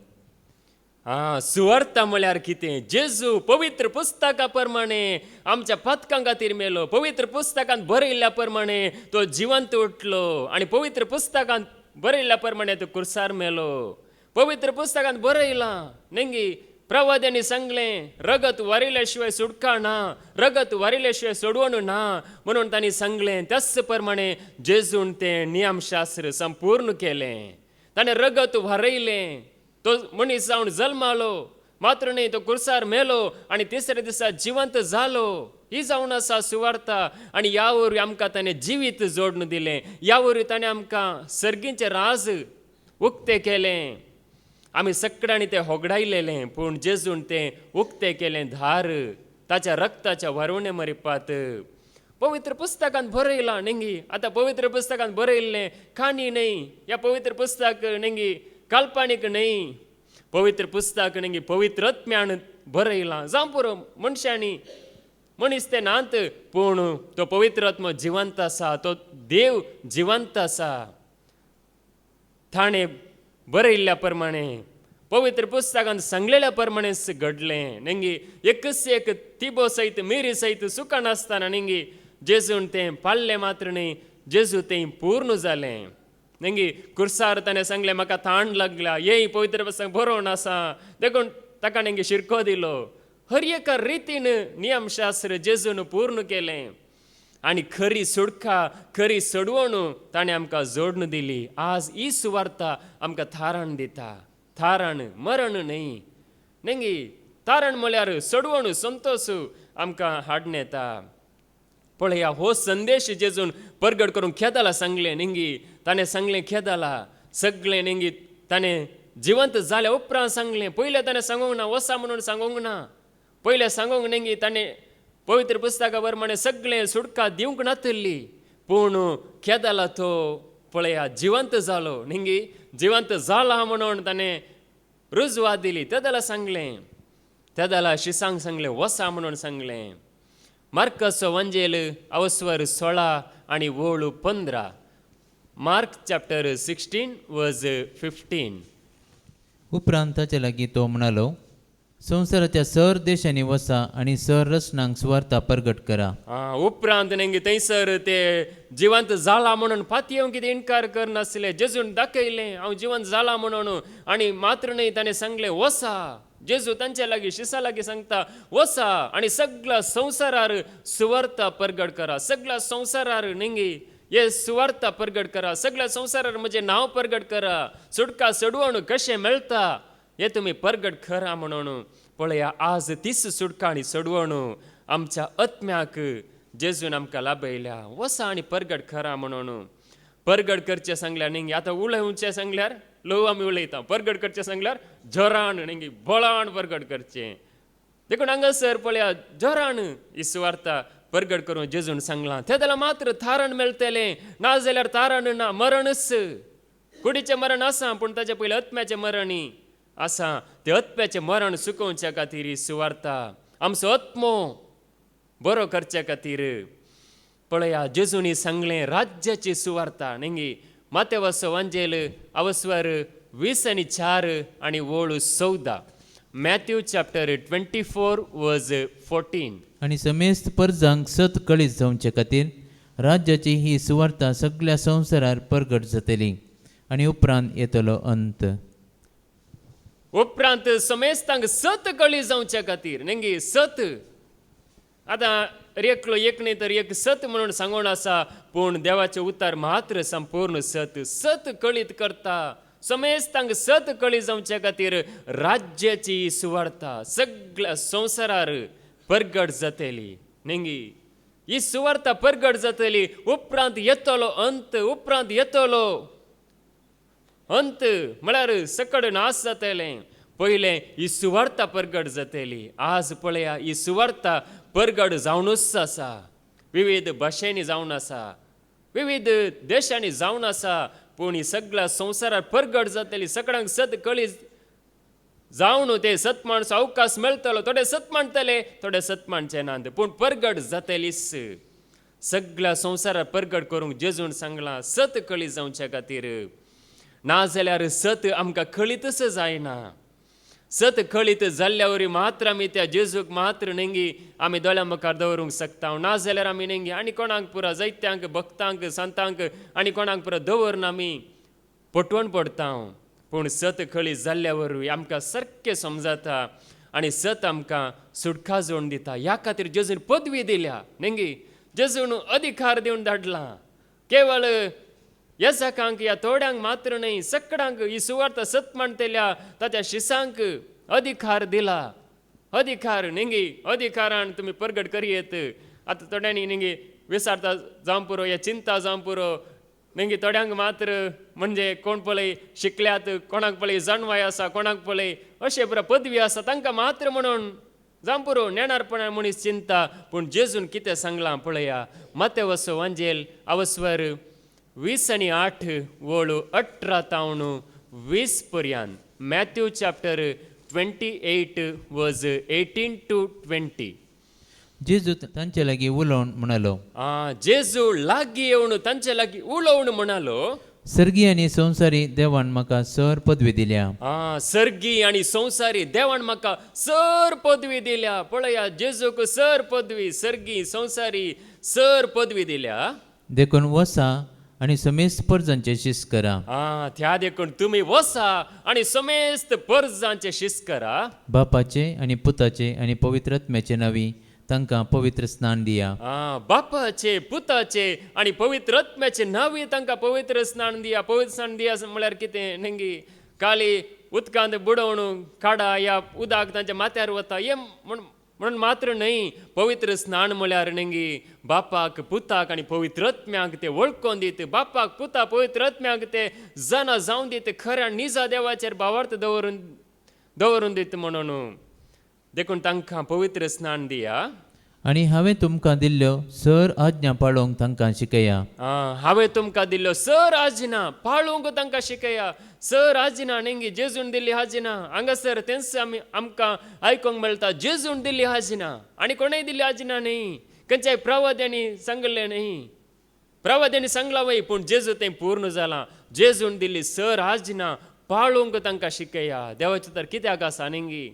सुवार्ता म्हळ्यार कितें? जेजू पवित्र पुस्तका प्रमाणे आमच्या पातकां खातीर मेलो, पवित्र पुस्तकांत बरयल्ल्या प्रमाणे तो जिवंत उठलो आनी पवित्र पुस्तकांत बरयल्ल्या प्रमाणे तो कुर्सार मेलो. पवित्र पुस्तकांत बरयलां नेंगी प्रवाद्यांनी सांगलें रगत वारिल्ल्या शिवाय सुटका ना, रगत वारिल्ल्या शिवाय सोडवण ना म्हणून तांणी सांगलें. त्याच प्रमाणे जेजून तें नियमशास्त्र संपूर्ण केलें. ताणें रगत वारयलें, तो मनीस जावन जल्मालो, मात्र न्ही तो कुर्सार मेलो आनी तिसऱ्या दिसा जिवंत जालो. ही जावन आसा सुवार्ता. आनी ह्या वरवीं आमकां ताणें जिवीत जोडून दिलें. ह्या वरवीं ताणें आमकां सर्गीचें राज उक्तें केलें. आमी सगळ्यांनी तें होगडायलेलें पूण जेजून तें उक्तें केलें धार ताच्या रक्ताच्या वारुणे मरिपात. पवित्र पुस्तकांत बरयलां नेंगी. आतां पवित्र पुस्तकांत बरयल्लें काणी न्हय, ह्या पवित्र पुस्तक नेंगी काल्पनीक न्हय. पवित्र पुस्तक नेंगी पवित्र आत्म्यान बरयलां. जावं पुरो मनशांनी मनीस तें नात पूण तो पवित्र आत्मो जिवंत आसा, तो देव जिवंत आसा. ताणें बरयल्ल्या प्रमाणे पवित्र पुस्तकांत सांगलेल्या प्रमाणेच घडलें नेंगी. एकच एक तिबो सयत मिरी सयत सुखां नासतना नेंगी जेजून तें पाळ्ळें मात्र न्ही, जेजू तें पूर्ण जालें नेंगी. कुर्सार ताणें सांगलें म्हाका ताण लागला, येय पवित्र पुस्तक बरोवन आसा देखून ताका नेंगी शिरको दिलो. हर एका रितीन नियमशास्त्र जेजून पूर्ण केलें आनी खरी सुडका खरी सोडवण ताणें आमकां जोडून दिली. आज ही सुवार्ता आमकां थाराण दिता. थाराण मरण न्हय नेंगी. तारण म्हळ्यार सोडवण संतोश आमकां हाडून येता. पळया हो संदेश जेजून परगट करून खेदाला सांगलें नेंगी. ताणें सांगलें खेदाला सगळें नेंगी. ताणें जिवंत जाल्या उपरांत सांगलें. पयलें ताणें सांगूंक ना, वसा म्हणून सांगूंक ना. पयलें सांगूंक नेंगी ताणें पवित्र पुस्तका प्रमाणे सगळें सुटका दिवंक नातली पूण खेदाला तो पळया जिवंत जालो नेंगी. जिवंत जाला म्हणून ताणें रुजवात दिली. तेदाला सांगलें, तेदाला शिसांक सांगलें वसा म्हणून सांगलें. मार्कचो वंजेल अवस्वर 16 आनी वळू 15. मार्क चॅप्टर 16 वर्स 15. उपरांत ताचे लागीं तो म्हणालो, संवसाराच्या सर देशांनी वसा आनी सर रचनांक सुवार्ता परगट करा. उपरांत नेंगी थंयसर ते जिवंत जाला म्हणून पातयेव कितें इन्कार करनासले. जेजून दाखयलें हांव जिवंत जाला म्हणून आनी मात्र न्ही ताणें सांगलें वसा. जेजू तांचे लागीं शिसा लागीं सांगता वसा आनी सगळ्या संवसारार सुवार्ता परगट करा. सगळ्या संवसारार नेंगी हे सुवार्ता परगट करा. सगळ्या संवसारार म्हजें नांव परगट करा. सुटका सोडवण कशें मेळटा हे तुमी परगट करा म्हणून. पळया आज तीच सुटका आनी सोडवण आमच्या आत्म्याक जेजून आमकां लाभयल्या. वसा आनी परगट करा म्हणून. परगट करचें सांगल्यार नेंगी आतां उलयचें सांगल्यार लो आमी उलयता. परगट करचें सांगल्यार जोरान नेंगी बळान परगट करचें. देखून हांगासर पळया जोरान ही सुवार्ता परगट करून जेजून सांगलां. तें जाल्यार मात्र थारण मेळटलें, नाजाल्यार थारण ना मरणच. कुडीचें मरण आसा पूण ताचे पयलीं आत्म्याचें मरणय आसा. तें आत्म्याचें मरण सुकोवच्या खातीर ही सुवार्ता, आमचो आत्मो बरो करच्या खातीर. पळया, जेजूनी सांगलें राज्याची सुवार्ता न्ही. मातेवाचो वांजेल अवस्वर 20:4 आनी वोळ 14. मॅथ्यू चॅप्टर 24 वर्स 14. आणि समेस्त परजांक सत कळीत जावचे खातीर राज्याची ही सुवार्ता सगळ्या संवसारार परगट जातली आणि उपरांत येतलो अंत. उपरांत समेस्तांक सत कळी जावच्या खातीर न्ही. सत आतां एकलो एक न्ही तर एक सत म्हणून सांगून आसा, पूण देवाचे उतार मात्र संपूर्ण सत. सत कळीत करता, समेस्तांक सत कळी जावच्या खातीर राज्याची सुवार्ता सगळ्या संवसारार परगट जातली न्ही. ही सुवार्ता परगट जातली. उपरांत येतलो अंत, उपरांत येतलो अंत म्हळ्यार सकड नाश जातलें. पयलें ही सुवार्ता परगट जातली. आज पळया, ही सुवार्ता परगट जावनूच आसा. विविध भाशेनी जावन आसा, विविध देशांनी जावन आसा, पूण ही सगळ्या संवसारात परगट जातली. सगळ्यांक सत कळी जावन ते सत माणसो अवकाश मेळटलो. थोडे सत मानतले, थोडे सत मानचे नात, पूण परगट जातलीच. सगळ्या संवसारात परगट करूंक जेजून सांगलां सत कळी जावच्या खातीर. नाजाल्यार सत आमकां कळीतच जायना. सत कळीत जाल्ल्या वरी मात्र आमी त्या जेजूक मात्र न्ही आमी दोळ्या मुखार दवरूंक शकता. नाजाल्यार आमी न्ही आनी कोणाक पुरो जायत्यांक भक्तांक संतांक आनी कोणाक पुरो दवरून आमी पटवून पडटा. पूण सत कळी जाल्ल्या वरवीं आमकां सारकें समजता आनी सत आमकां सुटका जोडून दिता. ह्या खातीर जेजून पदवी दिल्या न्ही. जेजून अधिकार दिवन धाडला. केवळ येसाकांक या थोड्यांक मात्र न्ही, सगळ्यांक ही सुवार्ता सत म्हणटल्या ताच्या शिसांक अधिकार दिला. अधिकार न्ही. अधिकारान तुमी परगट करियेत. आतां थोड्यांनी न्ही विचारता जावं पुरो, या चिंता जावं पुरो न्ही. थोड्यांक मात्र म्हणजे कोण पळय शिकल्यात, कोणाक पळय जाणवाय आसा, कोणाक पळय अशें पुरो पदवी आसा, तांकां मात्र म्हणून जावं पुरो नेणारपणा मनीस चिंता. पूण जेजून कितें सांगलां पळया. मातेवाचो वांजेल अवस्वर 20:8 वोळ 18 20 पर्यंत. मॅथ्यू चॅप्टर 28 वर्स 18 to 20. जेजू तांचे लागीं उलोवन म्हणालो, जेजू लागीं येवन तांचे लागीं उलोवन म्हणालो, सर्गी आनी संवसारी देवान म्हाका सर पदवी दिल्या. सर्गी आनी संवसारी देवान म्हाका सर पदवी दिल्या. पळया, जेजूक सर पदवी, सर्गी संवसारी सर पदवी दिल्या. देखून वसा आनी समेस्त परजांचे शिस्त करा. त्या देखून तुमी वसा आनी समेस्त परजांचे शिस्त करा. बापाचे आनी पुताचे आनी पवित्र आत्म्याचे नांवी तांकां पवित्र स्नान दिया. बापाचे, पुताचे आनी पवित्र आत्म्याचे नांवी तांकां पवित्र स्नान दिया. पवित्र स्नान दिया म्हळ्यार कितें न्ही. काली उदकांत बुडोवन काडा, या उदक तांच्या माथ्यार वता हे म्हणून मात्र न्ही. पवित्र स्नान म्हळ्यार न्ही बापाक, पुताक आनी पवित्र आत्म्याक ते वळखून दित. बापाक, पुता, पवित्र आत्म्याक ते जाणा जावन दित. खऱ्या निजा देवाचेर भावार्थ दवरून दित म्हणून. देखून तांकां पवित्र स्नान दिया. आनी हांवें तुमकां दिल्ल्यो सर आज्ञा पाळोवंक तांकां शिकया. हांवें तुमकां दिल्ल्यो सर आज्ञा पाळूंक तांकां शिकया. सर आज्ञा न्ही जेजून दिल्ली आज्ञा. हांगासर तेंच आमकां आयकूंक मेळटा. जेजून दिल्ली आज्ञा आनी कोणेय दिल्ली आज्ञा न्ही. खंयच्याय प्रवाद्यांनी सांगलें न्ही. प्रवाद्यांनी सांगला वय, पूण जेजू तें पूर्ण जालां. जेजून दिल्ली सर आज्ञा पाळूंक तांकां शिकया. देवाचें तर कित्याक आसा न्ही.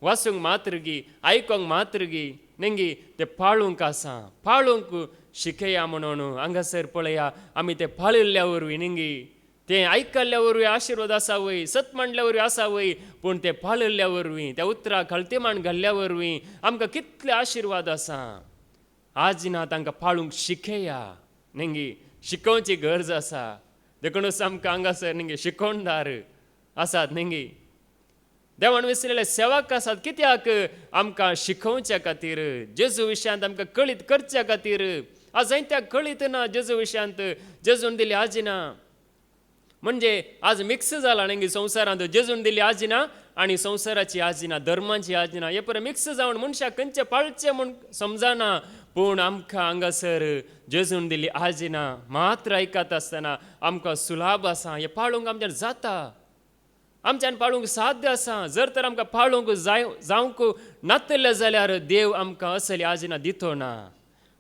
वाचूंक मात्र गी, आयकूंक मात्र गी न्ही, ते पाळूंक आसा. पाळूंक शिकया म्हणून हांगासर पळया. आमी ते पाळिल्ल्या वरवीं न्ही, ते आयकल्ल्या वरवीं आशिर्वाद आसा वय, सत म्हणल्या वरवीं आसा वय, पूण ते पाळिल्ल्या वरवीं, त्या उतराक कळतेमान घाल्ल्या वरवीं आमकां कितले आशिर्वाद आसा. आज्ञा तांकां पाळूंक शिकया न्ही. शिकोवची गरज आसा. देखूनच आमकां हांगासर न्ही शिकोवणदार आसात न्ही. देवान विसरलेले सेवक आसात. कित्याक आमकां शिकोवच्या खातीर, जेजू विशयांत आमकां कळीत करच्या खातीर. आज जायत्याक कळीत ना जेजू विशयांत. जेजून दिली आज्ञा म्हणजे आज मिक्स जाला न्ही संवसारांत. जेजून दिली आज्ञा आनी संवसाराची आज्ञा, धर्माची आज्ञा हे पळय मिक्स जावन मनशाक खंयचे पाळचे म्हूण समजना. पूण आमकां हांगासर जेजून दिल्ली आजिना मात्र आयकत आसतना आमकां सुलाभ आसा हें पाळूंक आमच्यान जाता, आमच्यान पाळूंक साध्य आसा. जर तर आमकां पाळूंक जावंक नातलें जाल्यार देव आमकां असली आजिना दितो ना,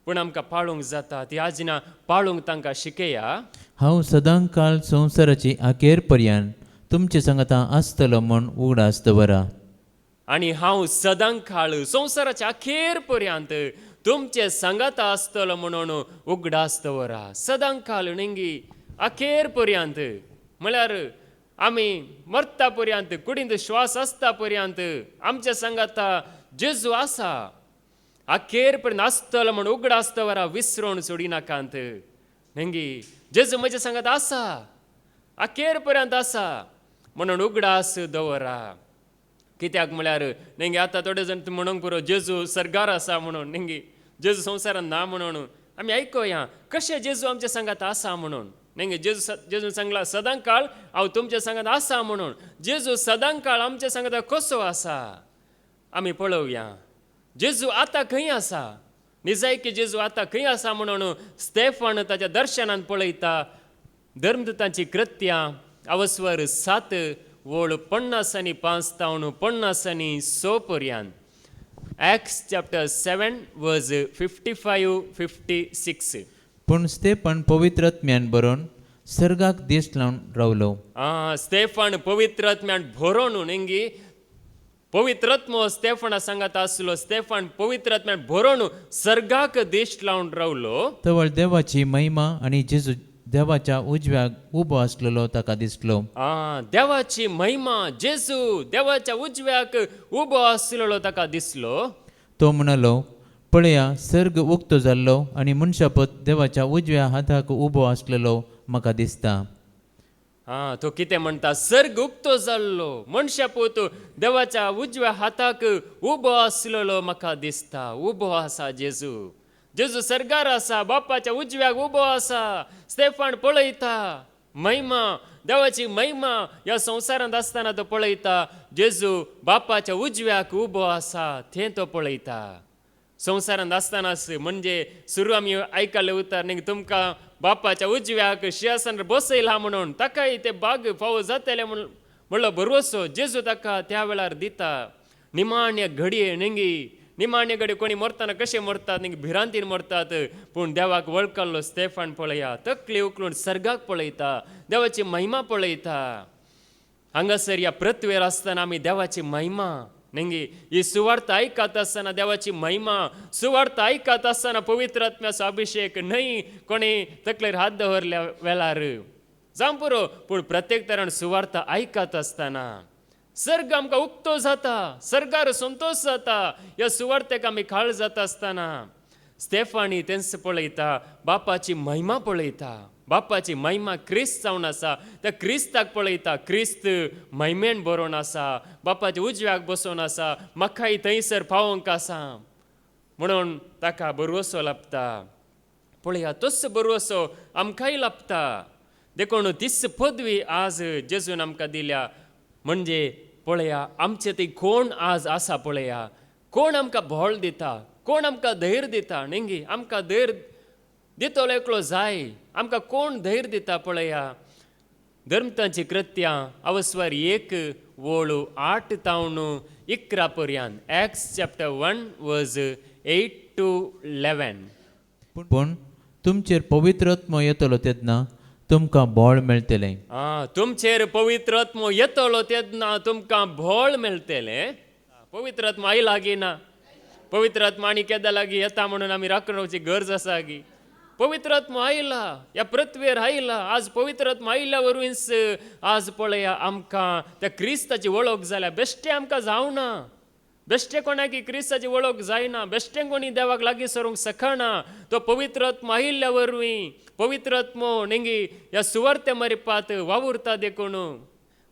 पूण आमकां पाळूंक जाता. ती आजिना पाळूंक तांकां शिकया. हांव सदां काळ संवसाराची अखेर पर्यंत तुमचे सांगता आसतलो म्हूण उगडास दवरा. आनी हांव सदां काळ संवसाराच्या अखेर पर्यंत तुमचे सांगाता आसतलो म्हणून उगडास दवरा. सदां काळ न्ही, अखेर पर्यंत म्हळ्यार आमी मरता पर्यंत, कुडींत श्वास आसता पर्यंत आमच्या सांगाता जेजू आसा. अखेर पर्यंत आसतलो म्हूण उगडास दवरा, विसरून सोडिनाकांत न्ही. जेजू म्हज्या सांगात आसा, अखेर पर्यंत आसा म्हणून उगडास दवरा. कित्याक म्हळ्यार न्ही आतां थोडे जाण म्हणूंक पुरो जेजू सर्गार आसा म्हणून न्ही, जेजू संवसारान ना म्हणून. आमी आयकोया कशें जेजू आमच्या सांगात आसा म्हणून न्ही. जेजू सांगला सदां काळ हांव तुमच्या सांगात आसा म्हणून. जेजू सदां काळ आमच्या सांगात कसो आसा आमी पळोवया. जेजू आतां खंय आसा, निजाय की जेजू आतां खंय आसा म्हणून स्तेफान ताच्या दर्शनान पळयता. धर्मदूतांची कृत्यां अवस्वर 7 वोळ 50 आनी 5 तावन 50 आनी 6 पर्यंत. Acts chapter 7 verse 55-56. पूण स्तेफन पवित्रात्म्यान बरोवन सर्गाक देश लावन रावलो. स्तेफान पवित्रात्म्यान भरोन न्ही, पवित्रात्मो स्तेफाना सांगात आसलो. स्तेफान पवित्रात्म्यान भरोन सर्गाक देश लावन रावलो. तवळ देवाची महिमा आनी जेजू देवाच्या उजव्याक उबो आसलेलो ताका दिसलो. देवाची महिमा, जेजू देवाच्या उजव्याक उबो आसलेलो ताका दिसलो. तो म्हणलो, पळया सर्ग उक्तो जाल्लो आनी मनशापत देवाच्या उजव्या हाताक उबो आसलेलो म्हाका दिसता. तो कितें म्हणटा, सर्ग उक्तो जाल्लो, मनशापूत देवाच्या उजव्या हाताक उबो आसलेलो म्हाका दिसता. उबो आसा जेजू, जेजू सर्गार आसा, बापाच्या उजव्याक उबो आसा. स्तेफान पळयता महिमा, देवाची महिमा ह्या संवसारांत आसतना तो पळयता. जेजू बापाच्या उजव्याक उबो आसा तें तो पळयता. संवसारांत आसतनाच म्हणजे सुरू आमी आयकले उतार न्ही, तुमकां बापाच्या उजव्याक सिंहासनार बसयला म्हणून. ताकाय ते बाग फावो जातले म्हणलो भरवसो जेजू ताका त्या वेळार दिता. निमाण्य घडये न्ही, निमाण्य घडये कोणी मरतना कशें मरतात न्ही, भिरांतीन मरतात. पूण देवाक वळखलो स्तेफान पळया, तकली उखलून सर्गाक पळयता, देवाची महिमा पळयता. हांगासर ह्या पृथ्वीर आसतना आमी देवाची महिमा न्ही, ही सुवार्थ आयकत आसतना देवाची महिमा, सुवार्थ आयकत आसतना पवित्र आत्म्याचो अभिषेक न्हय कोणी तकलेर हात दवरल्या वेळार जावं पुरो, पूण प्रत्येक तरान सुवार्थ आयकत आसतना सर्ग आमकां उक्तो जाता, सर्गार संतोश जाता. ह्या सुवार्थेक आमी खाळ जाता आसतना स्तेफानी तेंच पळयता, बापाची महिमा पळयता. बापाची महिमा क्रिस्त जावन आसा, त्या क्रिस्ताक पळयता. क्रिस्त महिमेन बरोवन आसा, बापाच्या उजव्याक बसोवन आसा, म्हाकाय थंयसर पावोंक आसा म्हणून ताका बरवसो लाभता. पळया तोच बरवसो आमकांय लाभता. देखून तीच पदवी आज जेजून आमकां दिल्या. म्हणजे पळया आमचे ती कोण आज आसा, पळया कोण आमकां भोळ दिता, कोण आमकां धैर्य दिता न्ही. आमकां धैर्य दितलो एकलो जाय, आमकां कोण धैर्य दिता पळया. धर्मतांची कृत्यां अवस्वर 1 वोळ 8 तावन 11 पर्यंत. Acts chapter 1 verse 8-11. पूण तुमचेर पवित्र आत्मो येतलो तेन्ना तुमकां बळ मेळटलें. तुमचेर पवित्र आत्मो येतलो तेन्ना तुमकां बळ मेळटलें. पवित्र आत्मा आयला गी ना, पवित्र आत्मा आनी केद्या लागीं येता म्हणून आमी राखणवची गरज आसा गी. पवित्र आत्मा आयला, ह्या पृथ्वीर आयला. आज पवित्र आत्मा आयल्या वरूच आज पळया आमकां त्या क्रिस्ताची वळख जाल्या. बेश्टे आमकां जावना, बेश्टे कोणाकी क्रिस्ताची वळख जायना, बेश्टे कोणी देवाक लागीं सरूंक शकना. तो पवित्र आत्मा आयिल्ल्या वरवीं पवित्र आत्मो न्ही ह्या सुवार्थे मरिपात वावुरता. देखून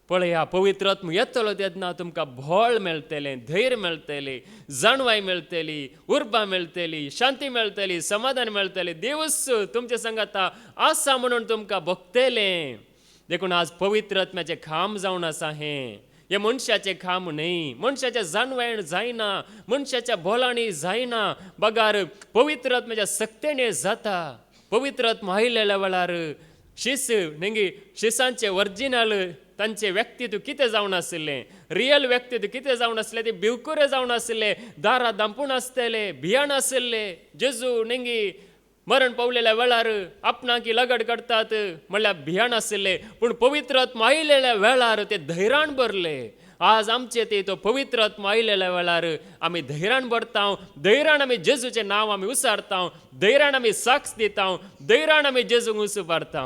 पळया पवित्र आत्मा येतलो तेन्ना तुमकां बळ मेळटलें, धैर्य मेळटलें, जाणवाय मेळटली, उर्बा मेळटली, शांती मेळटली, समाधान मेळटलें. देवच तुमच्या सांगाता आसा म्हणून तुमकां भोगतलें. देखून आज पवित्र आत्म्याचें खांब जावन आसा हें. हे मनशाचे काम नाही, मनशाच्या जाणवायण जायना, मनशाच्या बोलांनी जायना. बगार पवित्र आत्म्याच्या सक्तेने जाता. पवित्र आत्मा आयलेल्या वेळार शिस नेंगी शिसांचे ओरिजिनल तांचे व्यक्तित्व कितें जावन आशिल्लें, रियल व्यक्तित्व कितें जावन आसलें, ते भिवकुरे जावन आशिल्ले, दारां दांपून आसतले, भियाण आशिल्ले. जेजू नेंगी मरण पावलेल्या वेळार आपणाकी लगड करतात म्हणल्यार भियाण आशिल्ले, पूण पवित्र आत्मा आयलेल्या वेळार ते धैर्यान भरले. आज आमचे ते तो पवित्र आत्मा आयलेल्या वेळार आमी धैर्यान भरता, धैर्यान आमी जेजूचें नांव आमी उसारता, धैर्यान आमी साक्ष दिता, धैर्यान आमी जेजूक उसारता.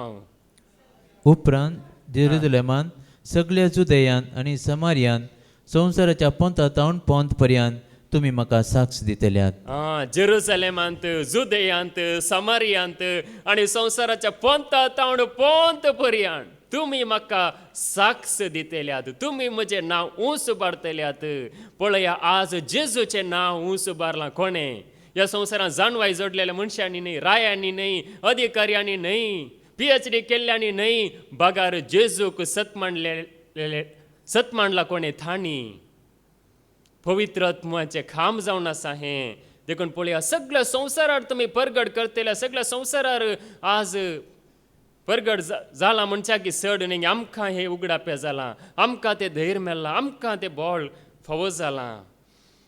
उपरांत जेरुसलेमान सगळ्या जुदेयांत आनी समारियांत संवसाराच्या पोंतातावन पोंत पर्यंत तुमी म्हाका साक्ष दितल्यात. जेरुसलेमांत, जुदेयांत, समारियांत आनी संवसाराच्या पोंतातावन पोंत पर्यंत तुमी म्हाका साक्ष दितल्यात. तुमी म्हजें नांव ऊंच उबारतल्यात. पळया, आज जेजूचें नांव ऊंच उबारलां. कोणें? ह्या संवसारांत जाणवाय जोडलेल्या मनशांनी न्ही, रायांनी न्ही, अधिकाऱ्यांनी न्ही, PhD केल्ल्यांनी न्ही. बगार जेजूक सत मांडला कोणें? थाणी. पवित्र आत्म्याचें काम जावन आसा हें. देखून पळया, सगळ्या संवसारार तुमी परगट करतल्या, सगळ्या संवसारार आज परगट जाला मनशाक की चड न्ही. आमकां हें उगडापें जालां, आमकां तें धैर्य मेळ्ळां, आमकां तें बोळ फावो जालां.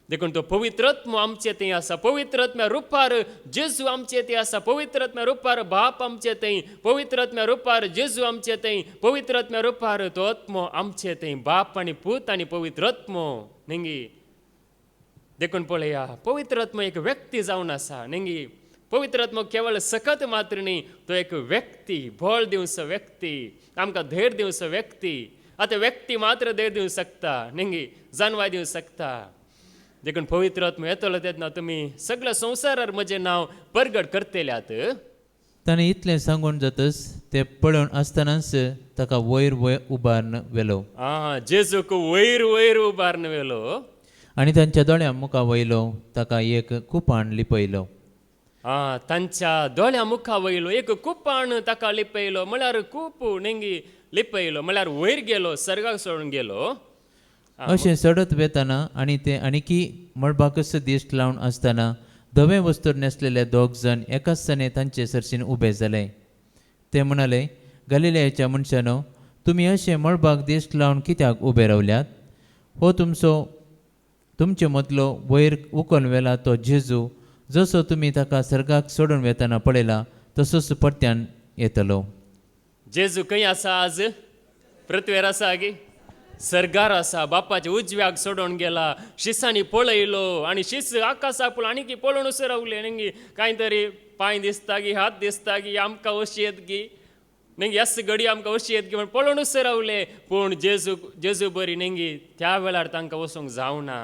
देखून तो पवित्र आत्मा आमचे थंय आसा. पवित्र आत्म्या रुपार जेजू आमचे थंय आसा. पवित्र आत्म्या रुपार बाप आमचे थंय, पवित्र आत्म्या रुपार जेजू आमचे थंय, पवित्र आत्म्या रुपार तो आत्मो आमचे थंय. बाप आनी पूत आनी पवित्र आत्मो नेंगी. देखून पळया, पवित्र आत्मा एक व्यक्ती जावन आसा नेंगी. पवित्र आत्मा केवळ सकत मात्र न्ही, तो एक व्यक्ती, बोळ दिवचो व्यक्ती, आमकां धैर्य दिवचो व्यक्ती. आतां व्यक्ती मात्र धैर्य दिवंक शकता नेंगी, जाणवाय दिवंक शकता. देखून पवित्र आत्मा येतलो तेन्ना तुमी सगळ्या संवसारार म्हजें नांव परगट करतल्यात. ताणें इतलें सांगून जातच ते पळोवन आसतनाच ताका वयर उबारून व्हेलो. जेजूक वयर वयर उबारून व्हेलो आनी तांच्या दोळ्या मुखा वयलो ताका एक कुपाण लिपयलो. तांच्या दोळ्या मुखा वयलो एक कुपाण ताका लिपयलो. म्हळ्यार खूप नेंगी लिपयलो म्हळ्यार वयर गेलो, सर्गाक सोडून गेलो. अशें सडत वेताना आनी ते आनीकी मळबाकच दिश्ट लावन आसतना धवे वस्तूर नेसलेले 2 जण एकाच सने तांचे सरशीन उबे जाले. ते म्हणाले, गलिलयाच्या मनशानो, तुमी अशे मळबाक दिश्ट लावन कित्याक उबे रावल्यात? हो तुमचे मदलो वयर उखलून व्हेला तो जेजू, जसो तुमी ताका सर्गाक सोडून वेताना पळयला तसोच परत्यान येतलो. जेजू खंय आसा? आज पृथ्वीर आसा गी, सर्गार आसा. बापाच्या उजव्याक सोडून गेला. शिसांनी पळयलो आनी शिस आकाशा पळोवन आनीक पळोवन उसो रावले नेंगी. कांय तरी पांय दिसता गी, हात दिसता गी, आमकां अशी येत गी नेंगी, अस घडी आमकां अशी येत गी म्हण पळोवन उसो रावले. पूण जेजू बरी नेंगी त्या वेळार तांकां वचूंक जावना.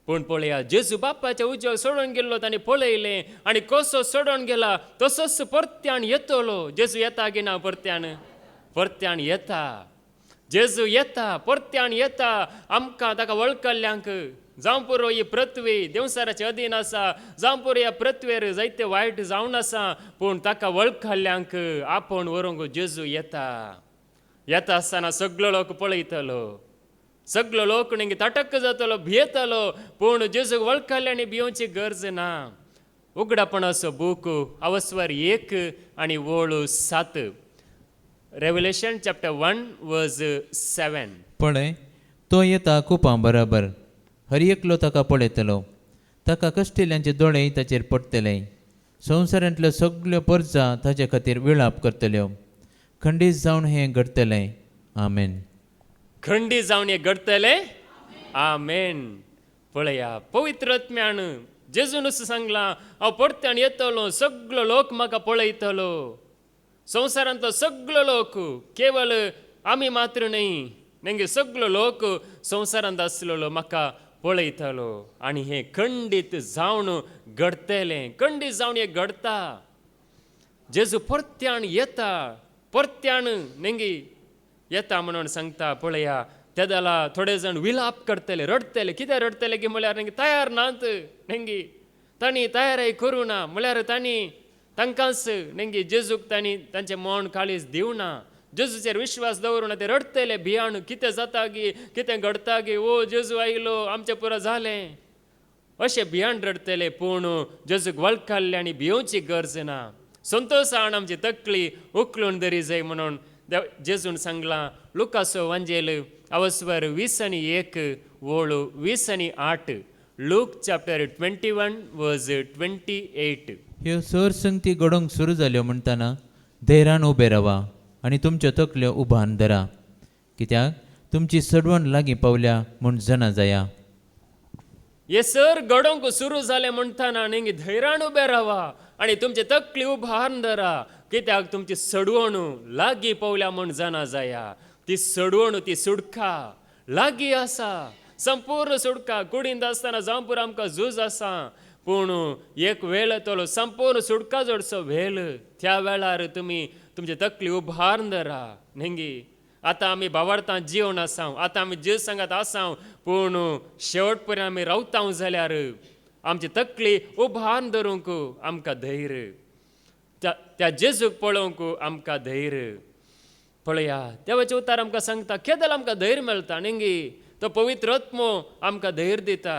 पूण पळया, जेजू बापाच्या उजव्याक सोडून गेल्लो तांणी पळयलें आनी कसो सोडून गेला तसोच परत्यान येतलो. जेजू येता गी ना? परत्यान येता. जेजू येता, परत्यान येता. आमकां ताका वळखल्ल्यांक जावं पुरो ही पृथ्वी देवसाराचे अधीन आसा, जावं पुरो ह्या पृथ्वीर जायते वायट जावन आसा, पूण ताका वळखल्ल्यांक आपूण व्हरूंक जेजू येता. येता आसतना सगळो लोक पळयतलो, सगळो लोक नेंगी ताटक्क जातलो, भियेतलो. पूण जेजूक वळखल्ल्यांनी भियोवची गरज ना. उगडापणाचो बूक अवस्वर 1 आनी वळू 7. Revelation chapter 1 verse 7. पळय, तो येता कुपां बराबर. हर एकलो ताका पळयतलो. ताका कश्टिल्यांचे दोळे ताचेर पडटले. संवसारांतल्यो सगळ्यो परजा ताचे खातीर विळाप करतल्यो. खंडीत जावन हें घडतलें. आमेन. खंडीत जावन हें घडतलें. आमेन. पळया, पवित्र आत्म्यान जेजून सांगलां, हांव परत्यान येतलो, सगळो लोक म्हाका पळयतलो. संवसारांतलो सगळो लोक, केवळ आमी मात्र न्ही नेंगे सगळो लोक संवसारांत आसलेलो म्हाका पळयतलो. आनी हें खंडीत जावन घडतलें. खंडीत जावन हें घडता. जेजू परत्यान येता, परत्यान नेंगी येता म्हणून सांगता. पळया, त्या जाला थोडे जाण विलाप करतले, रडतले. कित्याक रडतले की म्हळ्यार नेंगी तयार नात नेंगी, तांणी तयारी करूं ना. म्हळ्यार तांकांच नेंगी जेजूक तांणी तांचें मन काळीज दिवना. जेजूचेर विश्वास दवरून ते रडतले भियाण कितें जाता गी कितें घडटा गी ओ जेजू आयलो आमचें पुरो जालें अशें भियाण रडतले. पूण जेजूक वळखले आनी भियोवची गरज ना. संतोशान आमची तकली उखलून धरी जाय म्हणून जेजून सांगलां. लुकासो वांजेल अवस्वर 20:1 वोळू 20:8. लूक चॅप्टर 21 वर्स 28. ह्यो सरसंगती घडोवंक सुरू जाल्यो म्हणटना धैर्यान उबे रावा आनी तुमच्यो तकल्यो उबान धरा, कित्याक तुमची सडवण लागीं पावल्या म्हूण जाणा जाया. हे सर घडोवंक सुरू जालें म्हणटना न्ही धैर्यान उबे रावा आनी तुमचे तकली उबान धरा, कित्याक तुमची सडवण लागीं पावल्या म्हूण जाणा जाया. ती सडवण ती सुडका लागीं आसा, संपूर्ण सुडका. कुडींत आसतना जावं पुरो आमकां झूज आसा, पूण एक वेळ येतलो संपूर्ण सुडका जोडचो वेळ. त्या वेळार तुमी तुमचे तकली उबारून धरा. न्ही आतां आमी भावार्थांत जिवन आसां, आतां आमी जेज सांगात आसां, पूण शेवट पर्यंत आमी रावता जाल्यार आमची तकली उबारून धरूंक आमकां धैर्य, त्या जेजूक पळोवंक आमकां धैर्य. पळया देवाचें उतार आमकां सांगता केदल आमकां धैर्य मेळटा न्ही. तो पवित्र आत्मो आमकां धैर्य दिता.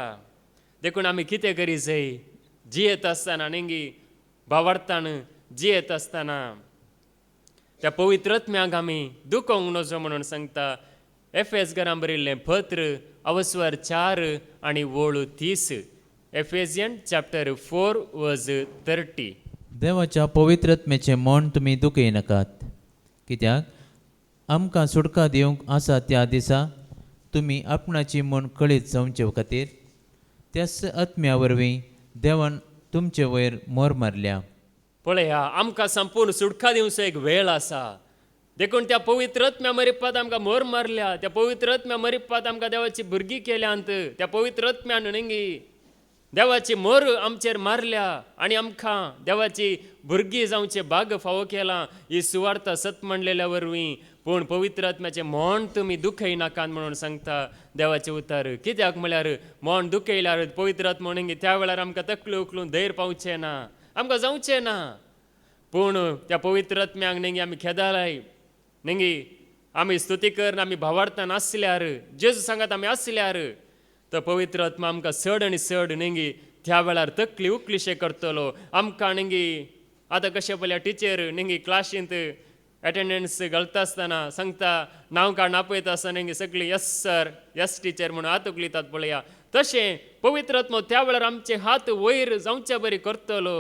देखून आमी कितें करी जाय जियेत आसतना न्ही भावार्थान जियेत आसतना त्या पवित्र आत्म्याक आमी दुखोवंक नजो म्हणून सांगता. एफेसकारांक बरयल्लें पत्र अवस्वर 4 आनी वोळू 30. एफेसियन चॅप्टर 4 वर्स 30. देवाच्या पवित्र आत्म्याचें मन तुमी दुखय नाकात, कित्याक आमकां सुटका दिवंक आसा त्या दिसा तुमी आपणाची मन कळीत जावचे खातीर त्याच आत्म्या वरवीं देवान तुमचे वयर मोर मारल्या. पळया आमकां संपूर्ण सुटका दिवचो एक वेळ आसा. देखून त्या पवित्र आत्म्या मरिपात आमकां मोर मारल्या. त्या पवित्र आत्म्या मरिपात आमकां देवाची भुरगीं केल्यांत. त्या पवित्र आत्म्यान न्ही देवाची मोर आमचेर मारल्या आनी आमकां देवाची भुरगीं जावचे भाग फावो केला. ही सुवार्थ सत म्हणलेल्या वरवीं. पूण पवित्र आत्म्याचें मन तुमी दुखय नाकात म्हणून सांगता देवाचे उतार. कित्याक म्हळ्यार मन दुखयल्यार पवित्र आत्मो न्ही त्या वेळार आमकां तकली उखलून धैर्य पावचें ना, आमकां जावचें ना. पूण त्या पवित्र आत्म्याक न्ही आमी खेदालाय न्ही आमी स्तुती करन आमी भावार्थान आसल्यार जेजू सांगात आमी आसल्यार तो पवित्र आत्मा आमकां चड आनी चड न्ही त्या वेळार तकली उखलीशें करतलो. आमकां न्ही आतां कशें पळया टिचर न्ही क्लासींत एटेंडन्स घालता आसतना सांगता नांव काड आपयता आसतना न्ही सगळीं यस सर यस टिचर म्हणून हात उखलितात पळया. तशें पवित्र आत्मो त्या वेळार आमचे हात वयर जावचे बरी करतलो.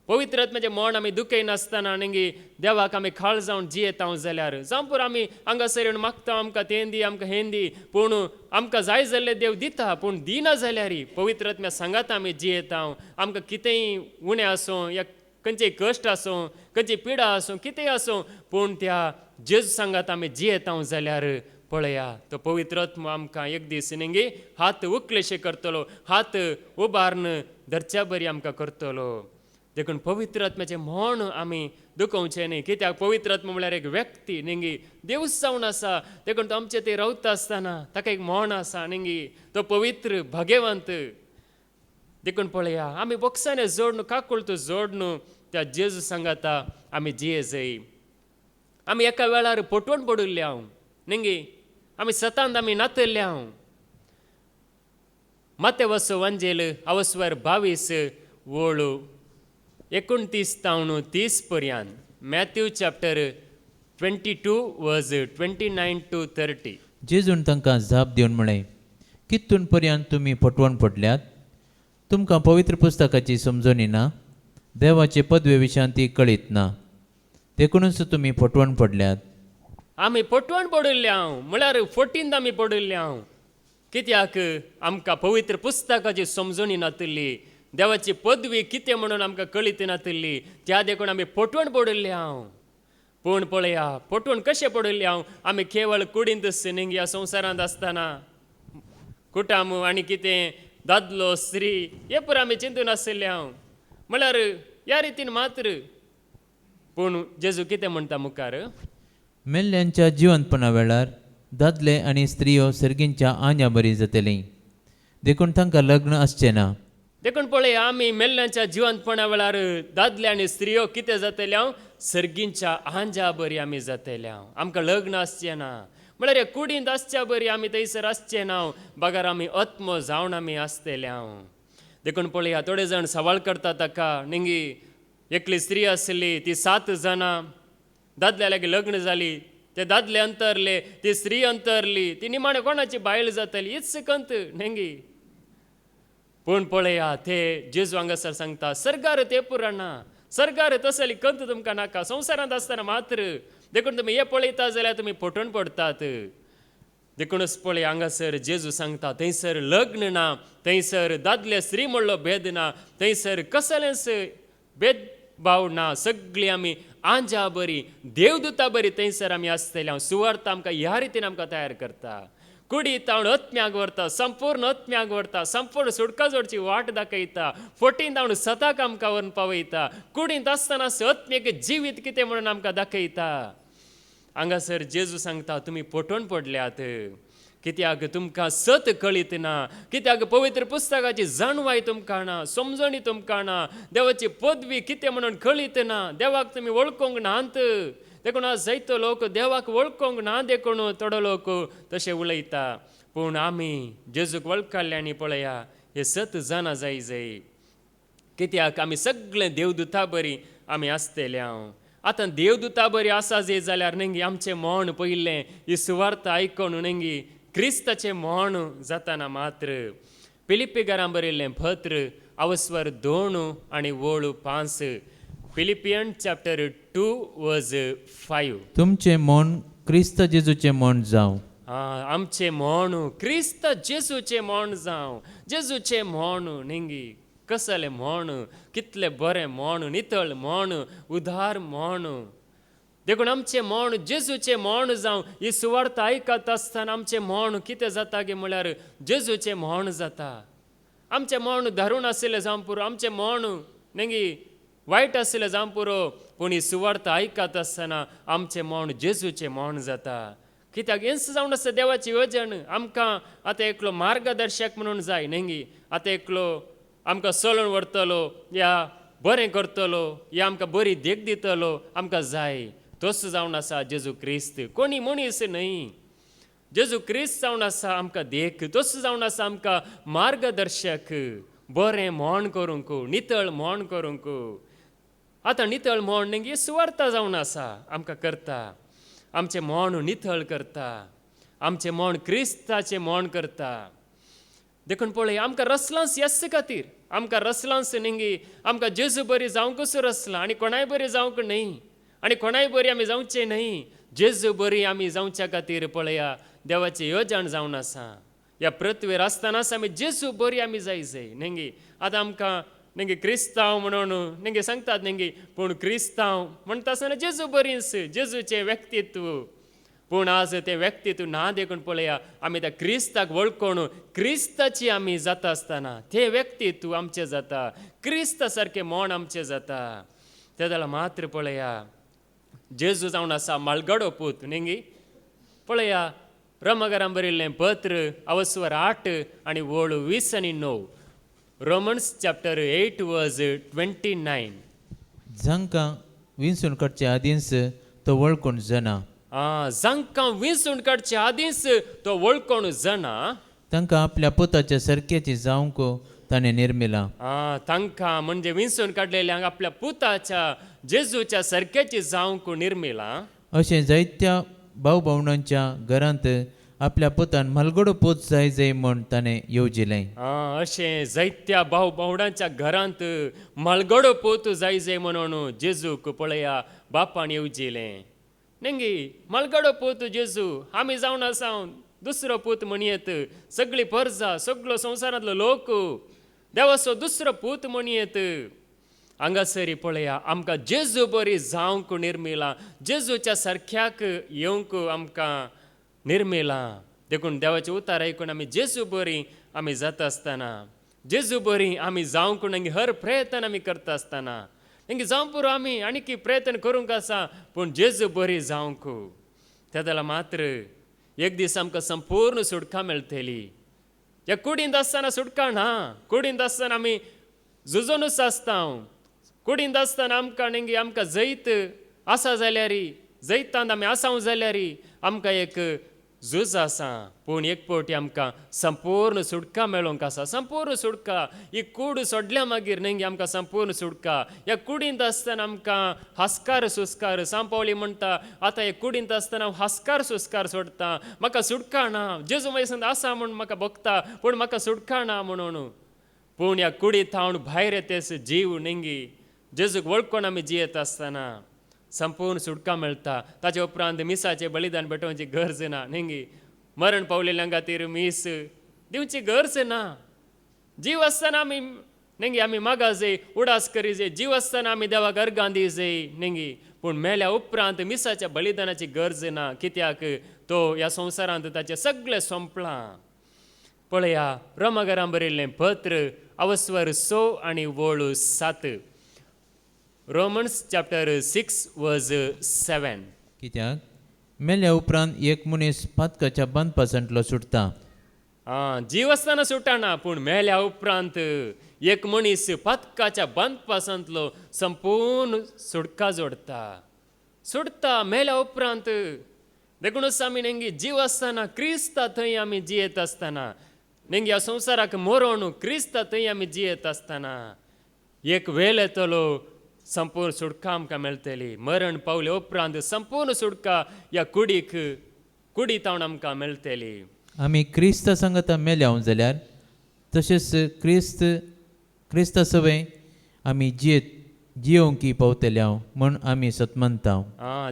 पवित्र आत्म्याचें मन आमी दुखय नासतना न्ही देवाक आमी खाळ जावन जियेता जाल्यार जावं पुरो आमी हांगासर येवन मागता आमकां तें दी आमकां हें दी, पूण आमकां जाय जाल्लें देव दिता. पूण दिना जाल्यार पवित्र आत्म्या सांगात आमी जियेता. आमकां कितेंय उणें आसूं या खंयचेय कश्ट आसूं खंयची पिडा आसूं कितेंय आसूं, पूण त्या जेजू सांगात आमी जियेता जाल्यार पळया तो पवित्र आत्मो आमकां एक दीस न्ही हात उखलेशे करतलो, हात उबारन धरच्या बरी आमकां करतलो. देखून पवित्र आत्म्याचें मन आमी दुखोवचें न्ही. कित्याक पवित्र आत्मा म्हळ्यार एक व्यक्ती न्ही देवूच जावन आसा. देखून तो आमचे ते रावता आसतना ताका एक मन आसा न्ही तो पवित्र भाग्यवंत. देखून पळया आमी बोक्साने जोडून काकुळतो जोडून त्या जेजू सांगाता आमी जिये जाय. आमी एका वेळार पोटवण पडिल्ले हांव न्ही आमी सतांत आमी नातल्ले हांव. माते वसो वांजेल अवस्वर 22 वोळू 29 तावन 30 पर्यंत. मॅथ्यू चॅप्टर 22 वर्स 29 to 30. जेजून तांकां जाप दिवन म्हळें, कितून पर्यंत तुमी फटवण पडल्यात? तुमकां पवित्र पुस्तकाची समजणी ना, देवाचे पदवे विशयां ती कळीत ना, देखूनच तुमी फटवण पडल्यात. आमी फटवण पडिल्ले हांव म्हळ्यार फटींत आमी पडिल्ले हांव. कित्याक आमकां पवित्र पुस्तकाची समजणी नातली, देवाची पदवी कितें म्हणून आमकां कळीत नातली, त्या देखून आमी फटवण पडिल्ले हांव. पूण पळया फटवण कशें पडिल्ले हांव. आमी केवळ कुडींत न्ही ह्या संवसारांत आसतना कुटाम आनी कितें दादलो स्त्री हे पुरो आमी चिंतून आसले हांव म्हळ्यार ह्या रितीन मात्र. पूण जेजू कितें म्हणटा मुखार, मेल्ल्यांच्या जिवंतपणा वेळार दादले आनी स्त्रियो सर्गींच्या आंज्या बरी जातलीं, देखून तांकां लग्न आसचें ना. देखून पळय आमी मेल्ल्यांच्या जिवंतपणा वेळार दादले आनी स्त्रियो कितें जातले हांव सर्गींच्या आंजा बरी आमी जातल्या आमकां लग्न आसचें ना म्हळ्यार हे कुडींत आसच्या बरी आमी थंयसर आसचें ना बागार आमी आत्म जावन आमी आसतल्या देखून पळया थोडे जाण सवाल करता ताका निंगी एकली स्त्री आसली ती 7 जाणां दादल्या लागीं लग्न जाली ते दादले अंतरले ती स्त्री अंतरली ती निमाणे कोणाची बायल जातली हीच कंत नेंगी पूण पळया ते जेजू हांगासर सांगता सर्गार ते पुराणा सर्गार तसली कंत तुमकां नाका संवसारांत आसतना मात्र देखून तुमी हे पळयता जाल्यार तुमी फटून पडतात देखूनच पळय हांगासर जेजू सांगता थंयसर लग्न ना थंयसर दादले स्त्री म्हणलो भेद ना थंयसर कसलेंच भेदभाव ना सगळीं आमी आंजा बरी देवदूता बरी थंयसर आमी आसतली सुवार्थ आमकां ह्या रितीन आमकां तयार करता कुडींत हांव आत्म्याक व्हरता संपूर्ण आत्म्याक व्हरता संपूर्ण सुटका जोडची वाट दाखयता फटींत हांव सदांच आमकां व्हरून पावयता कुडींत आसतना आत्म्याक जिवीत कितें म्हणून आमकां दाखयता हांगासर जेजू सांगता तुमी फटोवन पडल्यात कित्याक तुमकां सत कळीत ना कित्याक पवित्र पुस्तकाची जाणवाय तुमकां ना समजणी तुमकां ना देवाची पदवी कितें म्हणून कळीत ना देवाक तुमी वळखूंक नात देखून आज जायतो लोक देवाक वळखूंक ना देखून थोडो लोक तशें उलयता पूण आमी जेजूक वळखल्ल्यांनी पळया हे सत जाणा जाय कित्याक आमी सगळे देवदूता बरी आमी आसतल्या आतां देवदूता बरी आसा जे जाल्यार नेंगी आमचें मोण पयलें ही सुवार्थ आयकून नेंगी क्रिस्ताचें मोण जाताना मात्र फिलिप्पिकारां बरयल्लें पत्र अवस्वर 2 आनी 5 फिलिपियन चॅप्टर 2 वर्स 5 तुमचें मोन क्रिस्त जेजूचें मोन जावं आमचें मोण क्रिस्त जेजूचें मोण जावं जेजूचें मोण नेंगी कसलें मोण कितलें बरें मोण नितळ मोण उदार मोण देखून आमचें मोण जेजूचें मोण जावं ही सुवार्थ आयकत आसतना आमचें मोण कितें जाता गे म्हळ्यार जेजूचें मोण जाता आमचें मोण धरून आसलें जावं पुरो आमचें मोण नेंगी वायट आसलें जावं पुरो पूण ही सुवार्थ आयकत आसतना आमचें मोण जेजूचें मोण जाता कित्याक हेंच जावन आसा देवाची येवजण आमकां आतां एकलो मार्गदर्शक म्हणून जाय नेंगी आतां एकलो आमकां चलोवन व्हरतलो या बरें करतलो या आमकां बरी देख दितलो आमकां जाय तोच जावन आसा जेजू क्रिस्त कोणी मनीस न्हय जेजू क्रिस्त जावन आसा आमकां देख तोच जावन आसा आमकां मार्गदर्शक बरें मोण करूंक नितळ मोण करूंक आतां नितळ मोण नेंगी सुवार्थ जावन आसा आमकां करता आमचें मोण नितळ करता आमचें मोण क्रिस्ताचें मोण करता देखून पळय आमकां रसलांस येस खातीर आमकां रसलांस नेंगी आमकां जेजू बरी जावंकच रसलां आनी कोणाय बरी जावंक न्हय आनी कोणाय बरी आमी जावचें न्हय जेजू बरी आमी जावच्या खातीर पळया देवाची येवजण जावन आसा ह्या पृथ्वीर आसतनाच आमी जेजू बरी आमी जाय नेंगी आतां आमकां नेंगी क्रिस्तांव म्हणून नेंगी सांगतात नेंगी पूण क्रिस्तांव म्हणटा आसतना जेजू बरींच जेजूचें व्यक्तित्व पूण आज तें व्यक्तित्व ना देखून पळया आमी त्या क्रिस्ताक वळखून क्रिस्ताची आमी जाता आसतना तें व्यक्तित्व आमचें जाता क्रिस्ता सारकें मोण आमचें जाता तें जाल्यार मात्र पळया जेजू जावन आसा मालगडो पूत नेंगी पळया रोमाकारां बरयल्लें पत्र अवस्वर 8 आनी 20 आनी 9 रोमन्स चॅप्टर 8 वर्स 29 जांकां विंसून काडचे आदींच तो वळखून जना जांकां विंसून काडचे आदींच तो वळखून जना तांकां आपल्या पुताच्या सारक्याची जावंक ताणें निर्मिलां तांकां म्हणजे विंसून काडलेल्यांक आपल्या पुताच्या जेजूच्या सारक्याची जावंक निर्मिलां अशें जायत्या भाव भयणांच्या घरांत आपल्या पुतान मलगडो पोत जाय म्हूण ताणें येवजिलें अशें जायत्या भाव भयणांच्या घरांत मलगडो पोत जाय म्हणून जेजूक पळया बापान येवजिलें नेंगी मलगडो पोत जेजू आमी जावन आसा दुसरो पूत म्हणयेत सगळीं परजा सगळो संवसारांतलो लोक देवाचो दुसरो पूत म्हणयेत हांगासरी पळया आमकां जेजू बरी जावंक निर्मिलां जेजूच्या सारक्याक येवंक आमकां निर्मिलां देखून देवाचें उतार आयकून आमी जेजू बरी आमी जाता आसतना जेजू बरी आमी जावंक नेंगी हर प्रयत्न आमी करता आसतना नेंगी जावं पुरो आमी आनीक प्रयत्न करूंक आसा पूण जेजू बरी जावंक त्या जाल्यार मात्र एक दीस आमकां संपूर्ण सुटका मेळटली ह्या कुडींत आसतना सुटका ना कुडींत आसतना आमी झुजोनूच आसता कुडींत आसतना आमकां नेंगी आमकां जैत आसा जाल्यार जैतांत आमी आसांव जाल्यार आमकां एक झूज आसा, पूण एक फावटी आमकां संपूर्ण सुटका मेळोंक आसा. संपूर्ण सुटका. ही कूड सोडल्या मागीर न्ही आमकां संपूर्ण सुटका. ह्या कुडींत आसतना आमकां हास्कार सुस्कार. सांपावली म्हणटा आतां हे कुडींत आसतना हांव हास्कार सुस्कार सोडटां, म्हाका सुटका ना. जेजू म्हजे संग आसा म्हूण म्हाका भोगता, पूण म्हाका सुटका ना म्हणून. पूण ह्या कुडींत हांव भायर येतेस जीव न्ही जेजूक वळखून आमी जियेत आसतना संपूर्ण सुटका मेळटा. ताचे उपरांत मिसाचें बलिदान भेटोवची गरज ना न्ही. मरण पावलेल्यांक खातीर मीस दिवची गरज ना. जीव आसतना आमी न्ही आमी मागा जाय, उडास करी जाय. जीव आसतना आमी देवाक अर्गां दी जाय न्ही. पूण मेल्या उपरांत मिसाच्या बलिदानाची गरज ना. कित्याक तो ह्या संवसारांत ताचें सगळें सोंपलां. पळया रोमाकारांक बरयल्लें पत्र अवस्वर 6 आनी वोळ 7. Romans chapter 6 verse 7. कित्याक मेल्या उपरांत एक मनीस पातकाच्या बंद पासंतलो सुटता. जीव आसतना सुटना, पूण मेल्या उपरांत एक मनीस पातकाच्या बंद पासंतलो संपूर्ण सुटका जोडटा. सुटता मेल्या उपरांत. देखूनच आमी नेंगी जीव आसतना क्रिस्ता थंय आमी जियेत आसतना नेंगी ह्या संवसाराक मरोन क्रिस्ता थंय आमी जियेत आसतना एक वेळ येतलो संपूर्ण सुटका आमकां मेळटली. मरण पावले उपरांत संपूर्ण सुटका ह्या कुडींत आमकां मेळटली. आमी क्रिस्ता सांगता मेल्याव जाल्यार तशेंच क्रिस्ता सवय आमी जियोंकी पावतल्या म्हूण आमी सतमंता.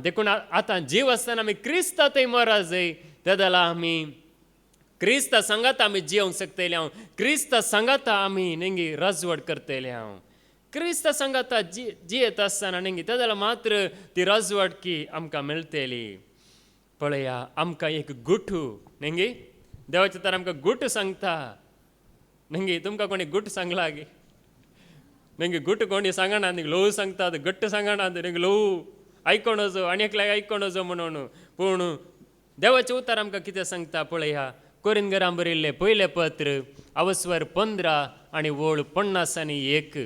देखून आतां जीव आसतना आमी क्रिस्ता थंय मरा जाय. त्या जाल्यार आमी क्रिस्ता सांगात आमी जियोंक शकतले. क्रिस्ता सांगात आमी नेंगी राजवट करतले. क्रिस्ता सांगाता जियेत आसतना न्ही त्या जाल्यार मात्र ती राजवटकी आमकां मेळटली. पळया आमकां एक गुठू न्ही देवाचे तर आमकां गुट सांगता न्ही. तुमकां कोणी गुट सांगला गे न्ही? गुट कोणी सांगना न्ही. ल्हव सांगतात, घट्ट सांगना न्ही. ल्हव आयकोण वचो आनी एकल्याक आयकोण वचो म्हणून. पूण देवाचें उतर आमकां कितें सांगता पळया. कोरिंथीकांक बरयल्लें पयलें पत्र अवस्वर 15 आनी वोळ 50 आनी 1.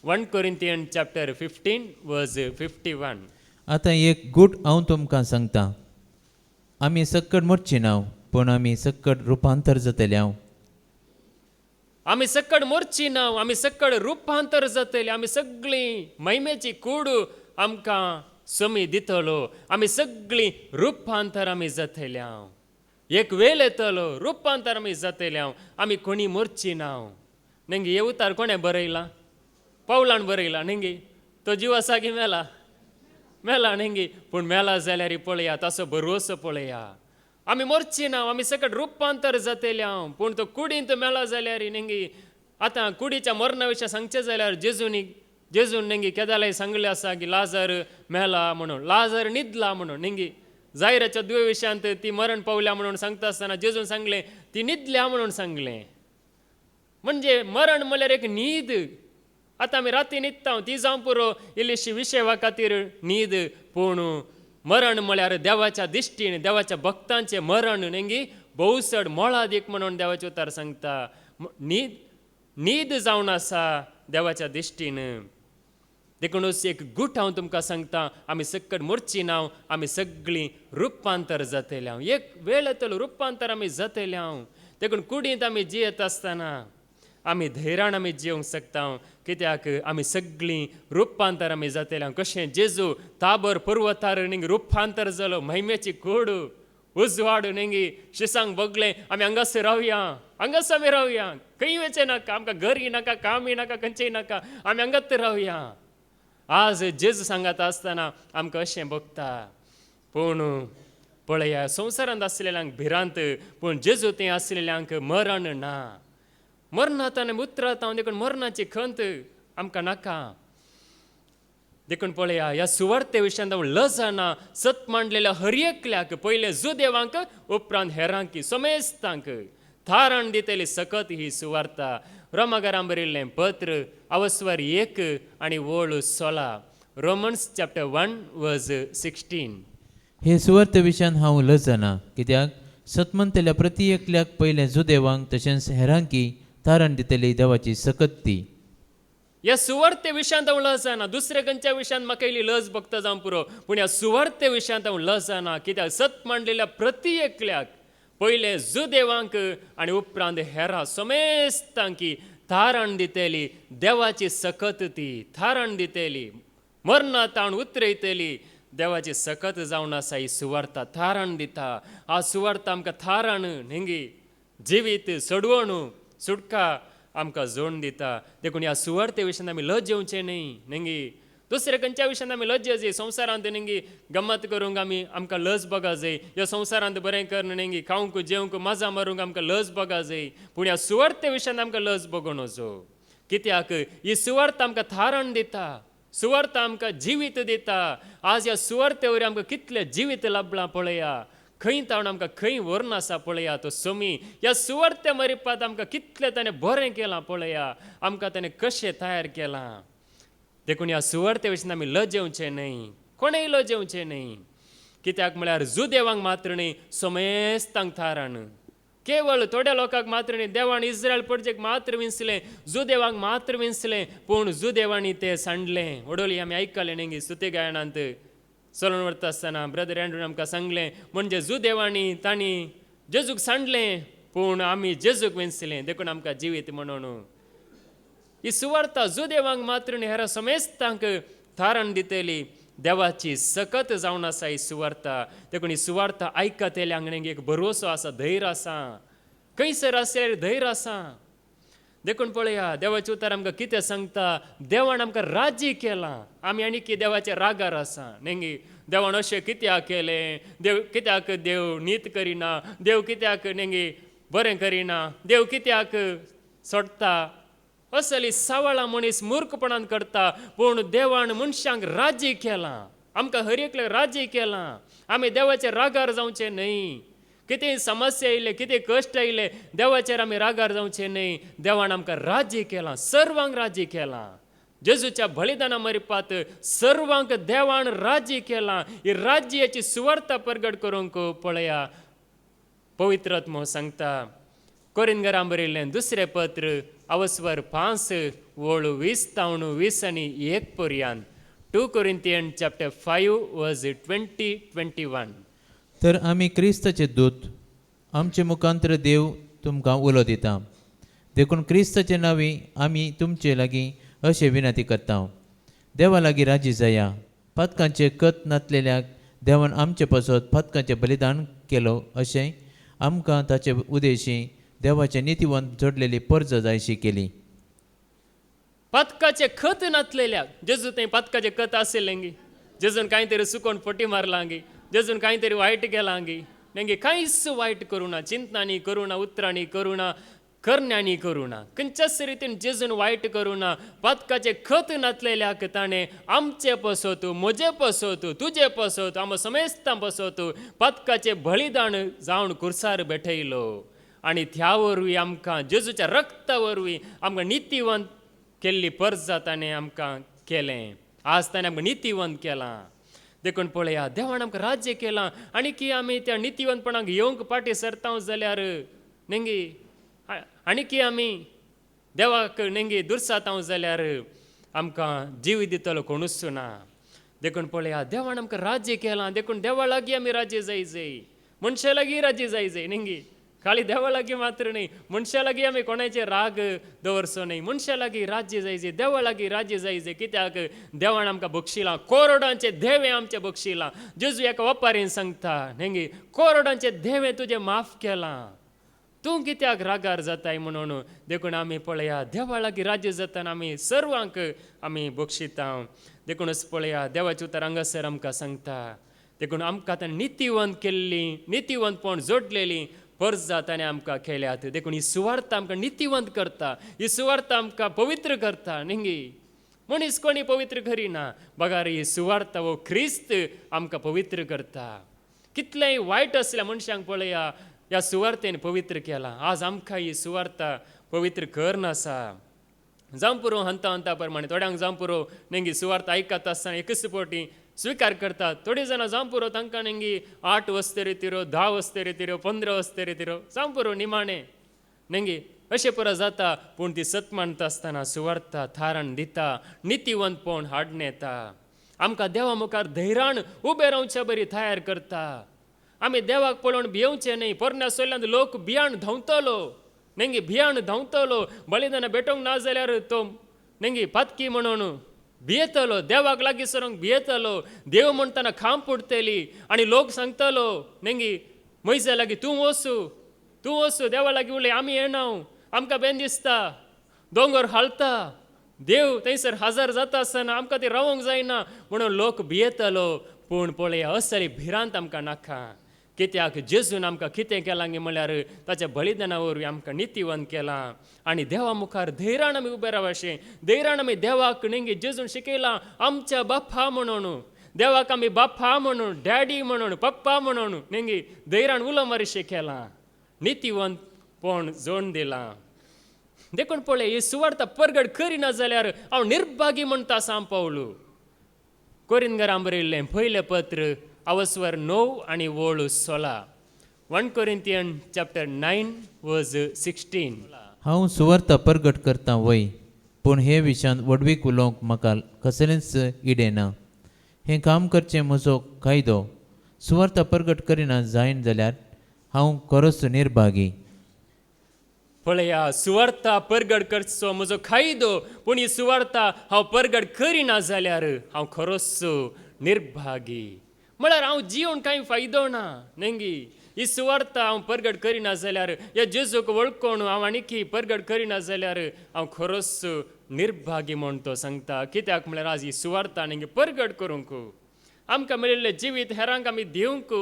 1 Corinthians chapter 15 verse 51. आतां एक गूट हांव तुमकां सांगता. आमी सक्कड मरची ना, पूण आमी सक्कड रुपांतर जातल्या. आमी सक्कड मरची ना, आमी सक्कड रुपांतर जातले. आमी सगळीं महिमेची कूड आमकां समी दितलो. आमी सगळीं रुपांतर आमी जातल्या. एक वेळ येतलो रुपांतर आमी जातल्या. आमी कोणी मरची ना न्ही. हे उतार कोणें बरयला? पावलान बरयला न्ही. तो जीव आसा की मेला? मेला न्ही. पूण मेला जाल्यार पळया ताचो भरवसो पळया. आमी मरची ना, आमी सकट रुपांतर जातल्या. पूण तो कुडींत मेला जाल्यार न्ही आतां कुडीच्या मरणा विशीं सांगचें जाल्यार जेजून न्ही केदालाय सांगलें आसा की लाजर मेला म्हणून, लाजर न्हिदला म्हणून न्ही. जायराच्या दुये विशयांत ती मरण पावल्या म्हणून सांगता आसतना जेजून सांगलें ती न्हिदल्या म्हणून सांगलें. म्हणजे मरण म्हळ्यार एक न्हीद. आतां आमी राती न्हिदता ती जावं पुरो इल्लीशी विशेवा खातीर न्हीद. पूण मरण म्हळ्यार देवाच्या दिश्टीन देवाच्या भक्तांचें मरण न्ही भोवसड मोळादीक म्हणून देवाचे उतार सांगता. न्हीद जावन आसा देवाच्या दिश्टीन. देखूनच एक गूट हांव तुमकां सांगता. आमी सक्कड मरची ना, आमी सगळीं रुपांतर जातल्या. एक वेळ येतलो रुपांतर आमी जातल्या. देखून कुडींत आमी जियेत आसतना आमी धैर्यान आमी जियोंक शकता. कित्याक आमी सगळीं रुपांतर आमी जातल्या. कशें जेजू ताबर पर्वतार न्ही रुपांतर जालो. महिमेची कूड उजवाड न्ही शिसांक बगलें आमी हांगास रावया, हांगास आमी रावया. खंय वचचें नाका, आमकां घरय नाका, कामय नाका, खंयचेय नाका, आमी हांगात रावया. आज जेजू सांगात आसतना आमकां अशें भोगता. पूण पळया संवसारांत आसलेल्यांक भिरांत, पूण जेजू थंय आसलेल्यांक मरण ना. मरणांत आनी उतरात हांव देखून मरणाची खंत आमकां नाका. देखून पळया ह्या सुवार्ते विशयान हांव लजाना सत मांडलेल्या हर एकल्याक पयले जुदेवांक उपरांत हेरांक समेस्तांक थारण दितेली सकत ही सुवार्ता. रोमाकारांक बरयल्लें पत्र अवस्वर 1 आनी वोळ 16. रोमन्स चॅप्टर 1 वर्स 16. हे सुवार्ते विशयान हांव लजना, कित्याक सतमंतल्या प्रति एकल्याक पयले जुदेवांक तशेंच हेरांकी तारण दितली देवाची सकत ती. ह्या सुवार्ते विशयांत हांव लज जाना, दुसऱ्या खंयच्या विशयांत म्हाका इल्ली लज भक्त जावं पुरो, पूण ह्या सुवार्ते विशयांत हांव लज जाना. कित्याक सत मांडलेल्या प्रति एकल्याक पयले जुदेवांक आनी उपरांत हेरां समेस्तांक थाराण दितेली, देवाची सकत ती थाराण दितेली, मरणा ताण उतरयतली, देवाची सकत जावन आसा ही सुवार्ता थाराण दिता. आ सुवार्ता आमकां थाराण न्ही जिवीत सोडवण सुटका आमकां जोड दिता. देखून ह्या सुवार्ते विशयान आमी लज येवचें न्ही. दुसऱ्या खंयच्या विशयान आमी लज जाय, संवसारांत न्ही गम्मत करूंक आमकां लज बगा जाय, ह्या संवसारांत बरें करून न्ही खावंक जेवंक मजा मारूंक आमकां लज बगा जाय, पूण ह्या सुवार्ते विशयान आमकां लज बगो नजो. कित्याक ही सुवार्ता आमकां थाराण दिता, सुवार्ता आमकां जिवीत दिता. आज ह्या सुवार्ते वरवीं आमकां कितलें जिवीत लाभलां पळया, खंय तावन आमकां खंय व्हरून आसा पळया तो सोमी. ह्या सुवार्ते मरिपात आमकां कितलें ताणें बरें केलां पळया, आमकां ताणें कशें तयार केलां. देखून ह्या सुवार्ते विशयान आमी लज येवचें न्ही, कोणेय लज येवचें न्ही. कित्याक म्हळ्यार जुदेवांक मात्र न्ही, समेस्तांक थाराण. केवळ थोड्या लोकांक मात्र न्ही, देवान इस्रायल प्रजेक मात्र विंचलें, जुदेवांक मात्र विंचलें, पूण जुदेवांनी तें सांडलें. वडोली आमी आयकलें न्ही स्तुती गायनांत चलून वता आसतना ब्रदर एंड्रून आमकां सांगलें, म्हणजे जुदेवांनी तांणी जेजूक सांडलें, पूण आमी जेजूक विंचलें, देखून आमकां जिवीत म्हणून. ही सुवार्ता जुदेवांक मात्र न्ही, हेर समेस्तांक थाराण दितेली, देवाची सकत जावन आसा ही सुवार्ता. देखून ही सुवार्ता आयकत येयल्यांक न्ही एक भरवसो आसा, धैर्य आसा, खंयसर आसल्यार धैर्य आसा. देखून पळया देवाचें उतर आमकां कितें सांगता, देवान आमकां राजी केलां, आमी आनी कितें देवाच्या रागार आसा न्ही. देवान अशें कित्याक केलें, देव कित्याक देव नीत करिना, देव कित्याक न्ही बरें करिना, देव कित्याक सोडटा, असली सावळां मनीस मूर्खपणान करता. पूण देवान मनशांक राजी केलां, आमकां हर एकल्याक राजी केलां. आमी देवाच्या रागार जावचें न्ही. कितें समस्या येयले, कितें कश्ट येयले, देवाचेर आमी रागार जावचें न्ही. देवान आमकां राजी केलां, सर्वांक राजी केलां. जेजूच्या बलिदाना मरिपात सर्वांक देवान राजी केलां. ही राज्याची सुवार्ता प्रगट करूंक पळया पवित्र आत्मो सांगता. कोरिंथीकांक बरयल्लें दुसरें पत्र अवस्वर 5 वळू 20 आनी 1 पर्यंत. 2 Corinthians chapter 5 verse 20-21. तर आमी क्रिस्ताचे दूत आमचे मुखांतर देव तुमकां उलो दिता. देखून क्रिस्ताचे नांवी आमी तुमचे लागीं अशें विनंती करता, देवा लागीं राजी जाया. पदकांचे कत नातलेल्याक देवान आमचे पासत पदकाचें बलिदान केलो, अशें आमकां ताचे उद्देशी देवाचे नितीवंत जोडलेली पर्ज जायशी केली. पदकाचे खत नातलेल्याक जेजू थंय पदकाचे खत आशिल्लें गी, जेजून कांय तरी चुकोवन फटी मारलां गी, जेजून कांय तरी वायट केलां गी, नेंगे कांयच वायट करूना, चिंतनांनी करूना, उतरांनी करूना, करण्यांनी करूना, खंयच्याच रितीन जेजून वायट करूना. पदकाचे खत नातलेल्याक ताणें आमचे पसत, म्हजे पसत, तुजे पसत, आम समेस्तां पसत पदकाचे बलिदान जावन कुर्सार बेठयलो. आनी त्या वरवीं आमकां जेजूच्या रक्ता वरवीं आमकां नितीवंत केल्ली पर्ज ताणें आमकां केलें. आज ताणें आमकां नितीवंत केलां. देखून पळया देवान आमकां राज्य केलां. आनी की आमी त्या नितीवंतपणाक येवंक फाटीं सरता जाल्यार नेंगी आनी की आमी देवाक नेंगी दुरसातांव जाल्यार आमकां जीव दितलो कोणूच ना. देखून पळया देवान आमकां राज्य केलां. देखून देवा लागीं आमी राज्य जाय, मनशा लागीं राज्य जाय नेंगी. खाली देवा लागीं मात्र न्ही, मनशा लागीं आमी कोणाचे राग दवरचो न्ही. मनशा लागीं राज्य जाय, देवा लागीं राज्य जाय. कित्याक देवान आमकां बक्षिलां, कोरोडांचे धेवे आमचे बक्षिलां. जेजू एका वेपारीन सांगता नेंगी, कोरोडांचे धेवे तुजें माफ केलां, तूं कित्याक रागार जाताय म्हणून. देखून आमी पळया देवा लागीं राज्य जातना आमी सर्वांक आमी बक्षिता. देखूनच पळया देवाचें उतर हांगासर आमकां सांगता. देखून आमकां ताणें नितीवंत केल्ली, नितीवंतपण जोडलेली पर्ज ताणें आमकां केल्यात. देखून ही सुवार्ता आमकां नितीवंत करता, ही सुवार्ता आमकां पवित्र करता न्ही. मनीस कोणी पवित्र करिना, बगार ही सुवार्ता वो ख्रिस्त आमकां पवित्र करता. कितलेंय वायट असल्या मनशांक पळया ह्या सुवार्तेन पवित्र केलां. आज आमकां ही सुवार्ता पवित्र करना आसा. जावं पुरो हंता प्रमाणे थोड्यांक जावं पुरो नेंगी सुवार्ता आयकता आसतना एकच फावटी स्विकार करतात. थोडी जाणां जावं पुरो तांकां नेंगी 8 वस्ते रितीरो, 10 वस्ते रितीरो, 15 वस्ते रितीरो जावं पुरो निमाणें नेंगी अशें परस जाता पूण ती सत मांडटा आसतना सुवार्ता थारान दिता नितीवंतपण हाडून येता आमकां देवा मुखार धैर्यान उबें रावच्या बरी तयार करता आमी देवाक पळोवन भियेवचें न्ही पोरण्या सोयल्यान लोक भियाण धांवतलो नेंगी भियाण धांवतलो बलिदान भेटोंक ना जाल्यार तो नेंगी पातकी म्हणून भियेतलो देवाक लागीं सरोंक भियेतलो देव म्हणटना खांब पडटली आनी लोक सांगतलो नेंगी मैजा लागीं तूं वचू देवा लागीं उलय आमी येना आमकां बेन दिसता दोंगर हालता देव थंयसर हजर जाता आसतना आमकां ती रावोंक जायना म्हणून लोक भियेतलो पूण पळया असली भिरांत आमकां नाका कित्याक जेजून आमकां कितें केलां गे म्हळ्यार ताच्या बलिदाना वरवीं आमकां नितीवंत केलां आनी देवा मुखार धैर्यान आमी उबे रावचें धैर्यान आमी देवाक नेंगी जेजून शिकयलां आमच्या बाप्पा म्हणून देवाक आमी बाप्पा म्हणून डॅडी म्हणून पप्पा म्हणून नेंगी धैर्यान उलो मारिशें केलां नितीवंतपण जोडून दिलां देखून पळय ही सुवार्ता परगड करिना जाल्यार हांव निर्भागी म्हणटा सांग पावलो कोरिंथीकांक बरयल्लें पयलें पत्र अवस्वर 9 आनी वोळू 16 1 Corinthians chapter 9 verse 16 हांव सुवार्ता परगट करता वय पूण हे विशयान वडवीक उलोवंक म्हाका कसलेंच इडेना हें काम करचें म्हजो कायदो सुवार्ता परगट करिना जायन जाल्यार हांव खरोच निर्भागी पळया सुवार्ता परगड करचो म्हजो कायदो पूण ही सुवार्ता हांव परगड करिना जाल्यार हांव खरोच निर्भागी म्हळ्यार हांव जिवन कांय फायदो ना नेंगी ही सुवार्ता हांव परगड करिना जाल्यार ह्या जेजूक वळखून हांव आनीक परगड करिना जाल्यार हांव खरोच निर्भागी म्हूण तो सांगता कित्याक म्हळ्यार आज ही सुवार्ता नेंगी परगड करूंक आमकां मेळिल्लें जिवीत हेरांक आमी दिवंक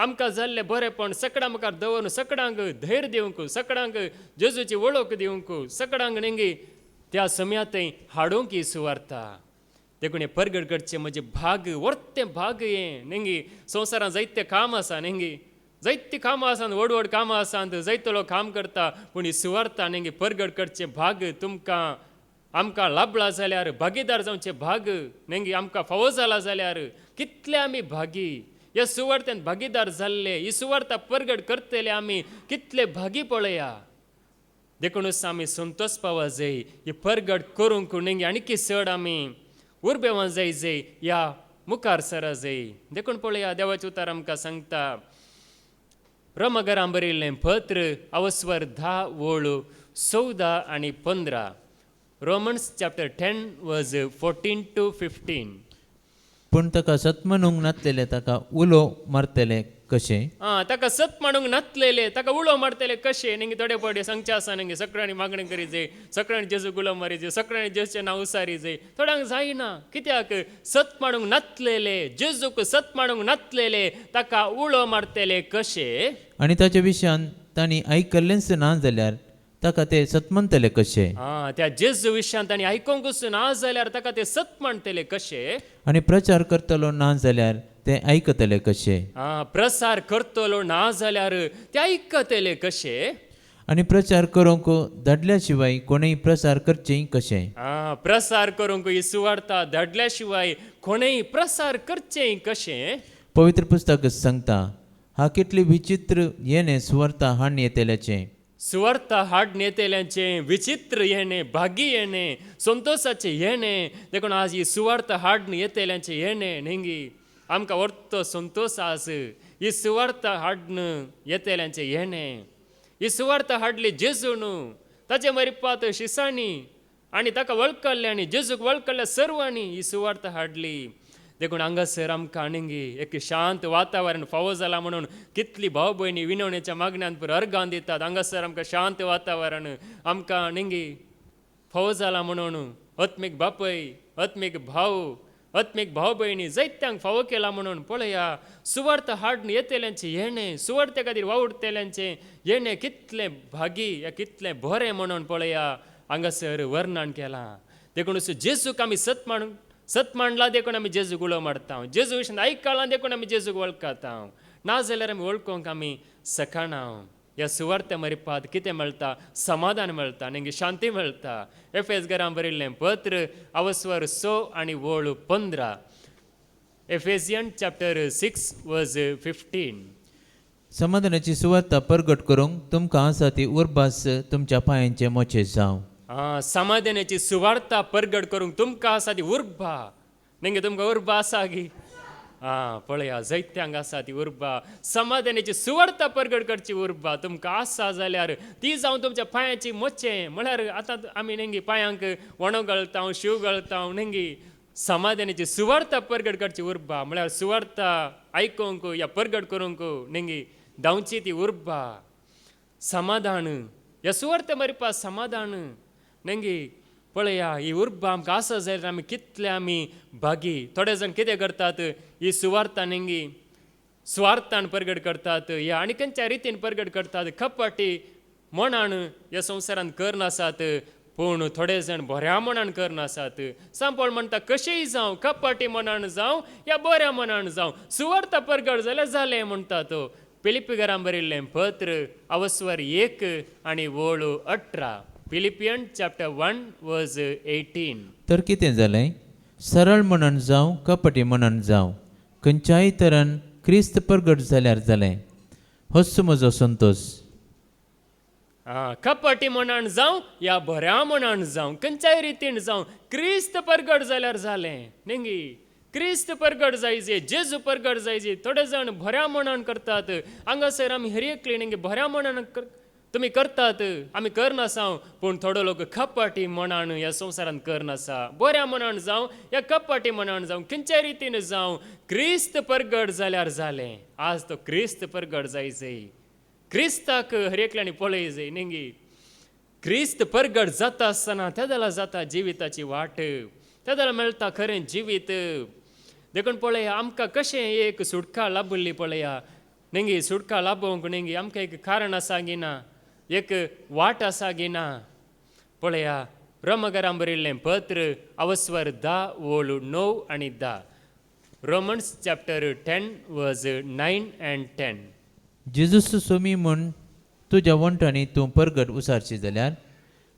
आमकां जाल्लें बरेंपण सगळ्यां मुखार दवरून सगळ्यांक धैर्य दिवंक सगळ्यांक जेजूची वळख दिवंक सगळ्यांक नेंगी त्या समयातय हाडूंक ही सुवार्ता देखून हें परगड करचें म्हजें भाग वर्तें भाग हें नेंगी संवसारांत जायतें काम आसा नेंगी जायतीं कामां आसात व्हड कामां आसात जायतो लोक काम करता पूण ही सुवार्ता नेंगी परगड करचें भाग तुमकां आमकां लाभला जाल्यार भागीदार जावचे भाग नेंगी आमकां फावो जाला जाल्यार कितले आमी भागी ह्या सुवार्थेंत भागीदार जाल्ले ही सुवार्ता परगड करतले आमी कितले भागी पळया देखूनच आमी संतोश पावो जाय ही परगड करूंक नेंगी आनीक चड आमी उर्बेवां जाय या मुखार सरा जाय देखून पळया देवाचें उतार आमकां सांगता रोमाकारांक बरयल्लें पत्र अवस्वर 10 वोळू 14 आनी 15 रोमन्स चॅप्टर 10 वर्स 14 to 15 पूण ताका सत म्हणूंक नासलेले ताका उलो मारतले कशें ताका सत म्हणूंक नासलेले ताका उलो मारतले कशें नेंगी थोडे पडे सांगचे आसा नेंगी सगळ्यांनी मागणी करी जाय सगळ्यांनी जेजूक उलो मारी जाय सगळ्यांनी जेजूचें नांव उसारी जाय थोड्यांक जायना कित्याक सत म्हणूंक नासलेले जेजूक सत म्हणूंक नासलेले ताका उलो मारतले कशें आनी ताच्या विशयान तांणी आयकल्लेंच ना जाल्यार ताका ते सत म्हणटले कशें त्या जेजू विशयान तांणी आयकोंकूच ना जाल्यार ताका ते सत म्हणटले कशें आनी प्रचार करतलो ना जाल्यार ते आयकतले कशें प्रसार करतलो ना जाल्यार ते आयकतले कशें आनी प्रचार करूंक धाडल्या शिवाय कोणूय प्रसार करचें कशें प्रसार करूंक ही सुवार्ता धाडल्या शिवाय कोणेय प्रसार करचें कशें पवित्र पुस्तक सांगता हा कितली विचित्र येणे सुवार्ता हाडून येतल्याचें सुवार्ता हाडून येतल्यांचें विचित्र येणे भागी येणे संतोषाचें येणे देखून आज ही सुवार्ता हाडून येतल्यांचें येणे नेंगी आमकां व्हरतो संतोश आस ही सुवार्ता हाडून येतल्यांचें येणे ही सुवार्ता हाडली जेजून ताचे मरिपात शिसांनी आनी ताका वळखले आनी जेजूक वळखल्या सर्वांनी ही सुवार्ता हाडली देखून हांगासर आमकां आनींगी एक शांत वातावरण फावो जाला म्हणून कितली भाव भयणी विनवणेच्या मागण्यांत पुरो अर्गां दितात हांगासर आमकां शांत वातावरण आमकां आनींगी फावो जाला म्हणून आत्मीक बापय आत्मीक भाव भयणी जायत्यांक फावो केला म्हणून पळया सुवार्ता हाडून येतल्यांचें येणे सुवार्ते खातीर वावुरतल्यांचें येणे कितलें भागी कितलें बरें म्हणून पळया हांगासर वर्णन केलां देखून जेजूक आमी सत मांडला देखून आमी जेजूक उलो मारता जेजू विशयान आयकलां देखून आमी जेजूक वळखता ना जाल्यार आमी वळखूंक आमी सकाना ह्या सुवार्ते मरिपात कितें मेळटा समाधान मेळटा नेंगी शांती मेळटा एफेसकारांक बरयल्लें पत्र अवस्वर 6 आनी वोळू 15 एफेसियन चॅप्टर 6 वर्स 15 समाधानाची सुवार्ता परगट करूंक तुमकां आसा ती उर्बास तुमच्या पांयांचे मोचे जावं. समाधानाची सुवार्ता परगट करूंक तुमकां आसा ती उर्बा. नेंगे तुमकां उर्बा आसा गी? पळया, जैत्यांक आसा ती उर्बा. समाधानाची सुवार्ता परगट करची उर्बा तुमकां आसा जाल्यार ती जावन तुमच्या पांयाची मोचे. म्हळ्यार आतां आमी नेंगी पांयांक वणो घालता, शू घालता, नेंगी समाधानाची सुवार्ता परगट करची उर्बा म्हळ्यार सुवार्ता आयकूंक या परगट करूंक नेंगी धांवची ती उर्बा. समाधान ह्या सुवार्ते मरिपा समाधान नेंगी पळया, ही उर्बा आमकां आसा जाल्यार आमी कितले आमी भागी. थोडे जाण कितें करतात, ही सुवार्ता नेंगी स्वार्थान परगट करतात, या आनी खंयच्या रितीन परगट करतात. खपाटी मनान ह्या संवसारान करनासात, पूण थोडे जाण बऱ्या मनान करनासात. सांपळ म्हणटा कशेंय जावं, खपाटी मनान जावं या बऱ्या मनान जावं, सुवार्ता परगट जाल्यार जालें म्हणटा तो. फिलिपिकारांक बरयल्लें पत्र अवस्वर 1 आनी वळू 18. फिलिपियन चॅप्टर 1 वर्स 18. तर कितें जालें? सरळ मनान जावं, कपटी मनान जावं, खंयच्याय तरान क्रिस्त परगट जाल्यार जालें. होच म्हजो संतोष. खपाटी मनान जावं या बऱ्या मनान जावं, खंयच्याय रितीन जावं, क्रिस्त परगट जाल्यार जालें. नेंगी क्रिस्त परगट जायचे, जेजू परगट जायचे. थोडे जाण बऱ्या मनान करतात. हांगासर आमी हर एकली नेंगे बऱ्या मनान तुमी करतात, आमी करनासा. पूण थोडो लोक खपाटी मनान ह्या संवसारान करनासा. बऱ्या मनान जावं या खपाटी मनान जावं, खंयच्याय रितीन जावं, क्रिस्त परगट जाल्यार जालें. आज तो क्रिस्त परगट जायचे. क्रिस्ताक हर एकल्यानी पळय जाय. नेंगी क्रिस्त परगट जाता आसतना त्या जाल्यार जाता जिविताची वाट, त्या जाल्यार मेळटा खरें जिवीत. देखून पळया, आमकां कशें एक सुटका लाभली पळया. नेंगी सुटका लाभोवंक नेंगी आमकां एक कारण आसा गी ना, एक वाट आसा गी ना. पळया, रोमकारांक बरयल्लें पत्र अवस्वर 10 वळू 9 आनी 10. रोमन्स चॅप्टर 10 वर्स 9 and 10. जेजूस सोमी म्हूण तुज्या वंटांनी तूं परगट उसारशी जाल्यार,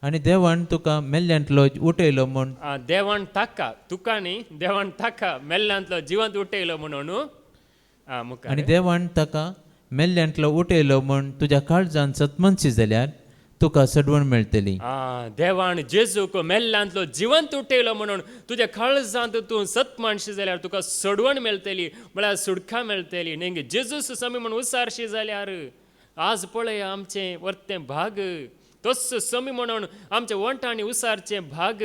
आनी देवान तुका मेल्ल्यांतलो उठयलो म्हूण. देवान ताका, तुका न्ही, देवान ताका मेल्ल्यांतलो जिवंत उठयलो म्हणून. आनी देवान ताका मेल्ल्यांतलो उठयलो म्हूण तुज्या काळजान सतमनशी जाल्यार तुका सडवण मेळटली. देवान जेजूक मेल्ल्यांतलो जिवंत उठयलो म्हणून तुज्या काळजांत तूं सतमानशी जाल्यार तुका सडवण मेळटली, म्हळ्यार सुडका मेळटली. नेंगे जेजूस समी म्हूण उसारशी जाल्यार आज पळया आमचें वर्तें भाग. तस समी म्हणून आमच्या वंटांनी उसारचें भाग.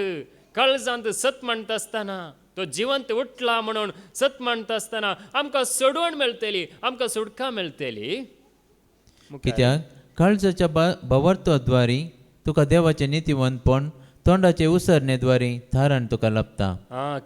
काळजांत सत म्हणटा आसतना तो जिवंत उठला म्हणून सत म्हणटा आसतना आमकां सडवण मेळटली, आमकां सुडका मेळटली. कित्याक काळजाच्या भावार्थद्वारी तुका देवाचें नितीवंतपण, तोंडाचे उसरणेद्वारी थारान तुका लाभता.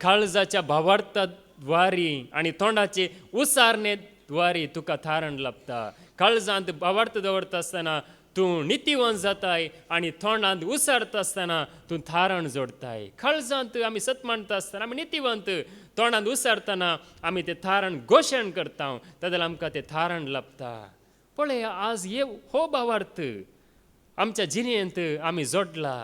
काळजाच्या भावार्थद्वारी आनी तोंडाचे उसारणेद्वारी तुका थारण लाभता. काळजांत भावार्थ दवरता आसतना तूं नितीवंत जाताय आनी तोंडांत उसारता आसतना तूं थारण जोडताय. काळजांत आमी सत मानता आसतना आमी नितीवंत, तोंडांत उसारतना आमी तें थारण घोशण करता, ताका आमकां तें थारण लाभता. पळया, आज हो भावार्थ आमच्या जिणेंत आमी जोडला.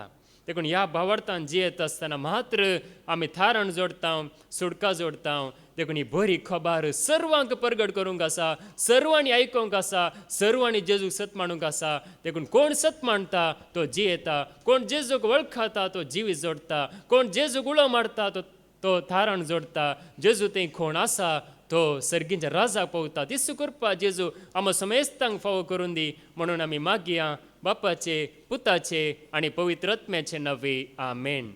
देखून ह्या भावार्थान जियेत आसतना मात्र आमी थारण जोडटा, सुडका जोडटा. देखून ही बरी खबर सर्वांक परगट करूंक आसा, सर्वांनी आयकूंक आसा, सर्वांनी जेजूक सत मानूंक आसा. देखून कोण सत मानता तो जियेता, कोण जेजूक वळखता तो जिवीत जोडटा, कोण जेजूक उलो मारता तो थारण जोडटा. जेजू थंय कोण आसा तो सर्गींच्या राजाक पावता. दिसू करपा जेजू आमकां समेस्तांक फावो करून दी म्हणून आमी मागया बापाचे, पुताचे आनी पवित्र आत्म्याचे नवे. आमेन.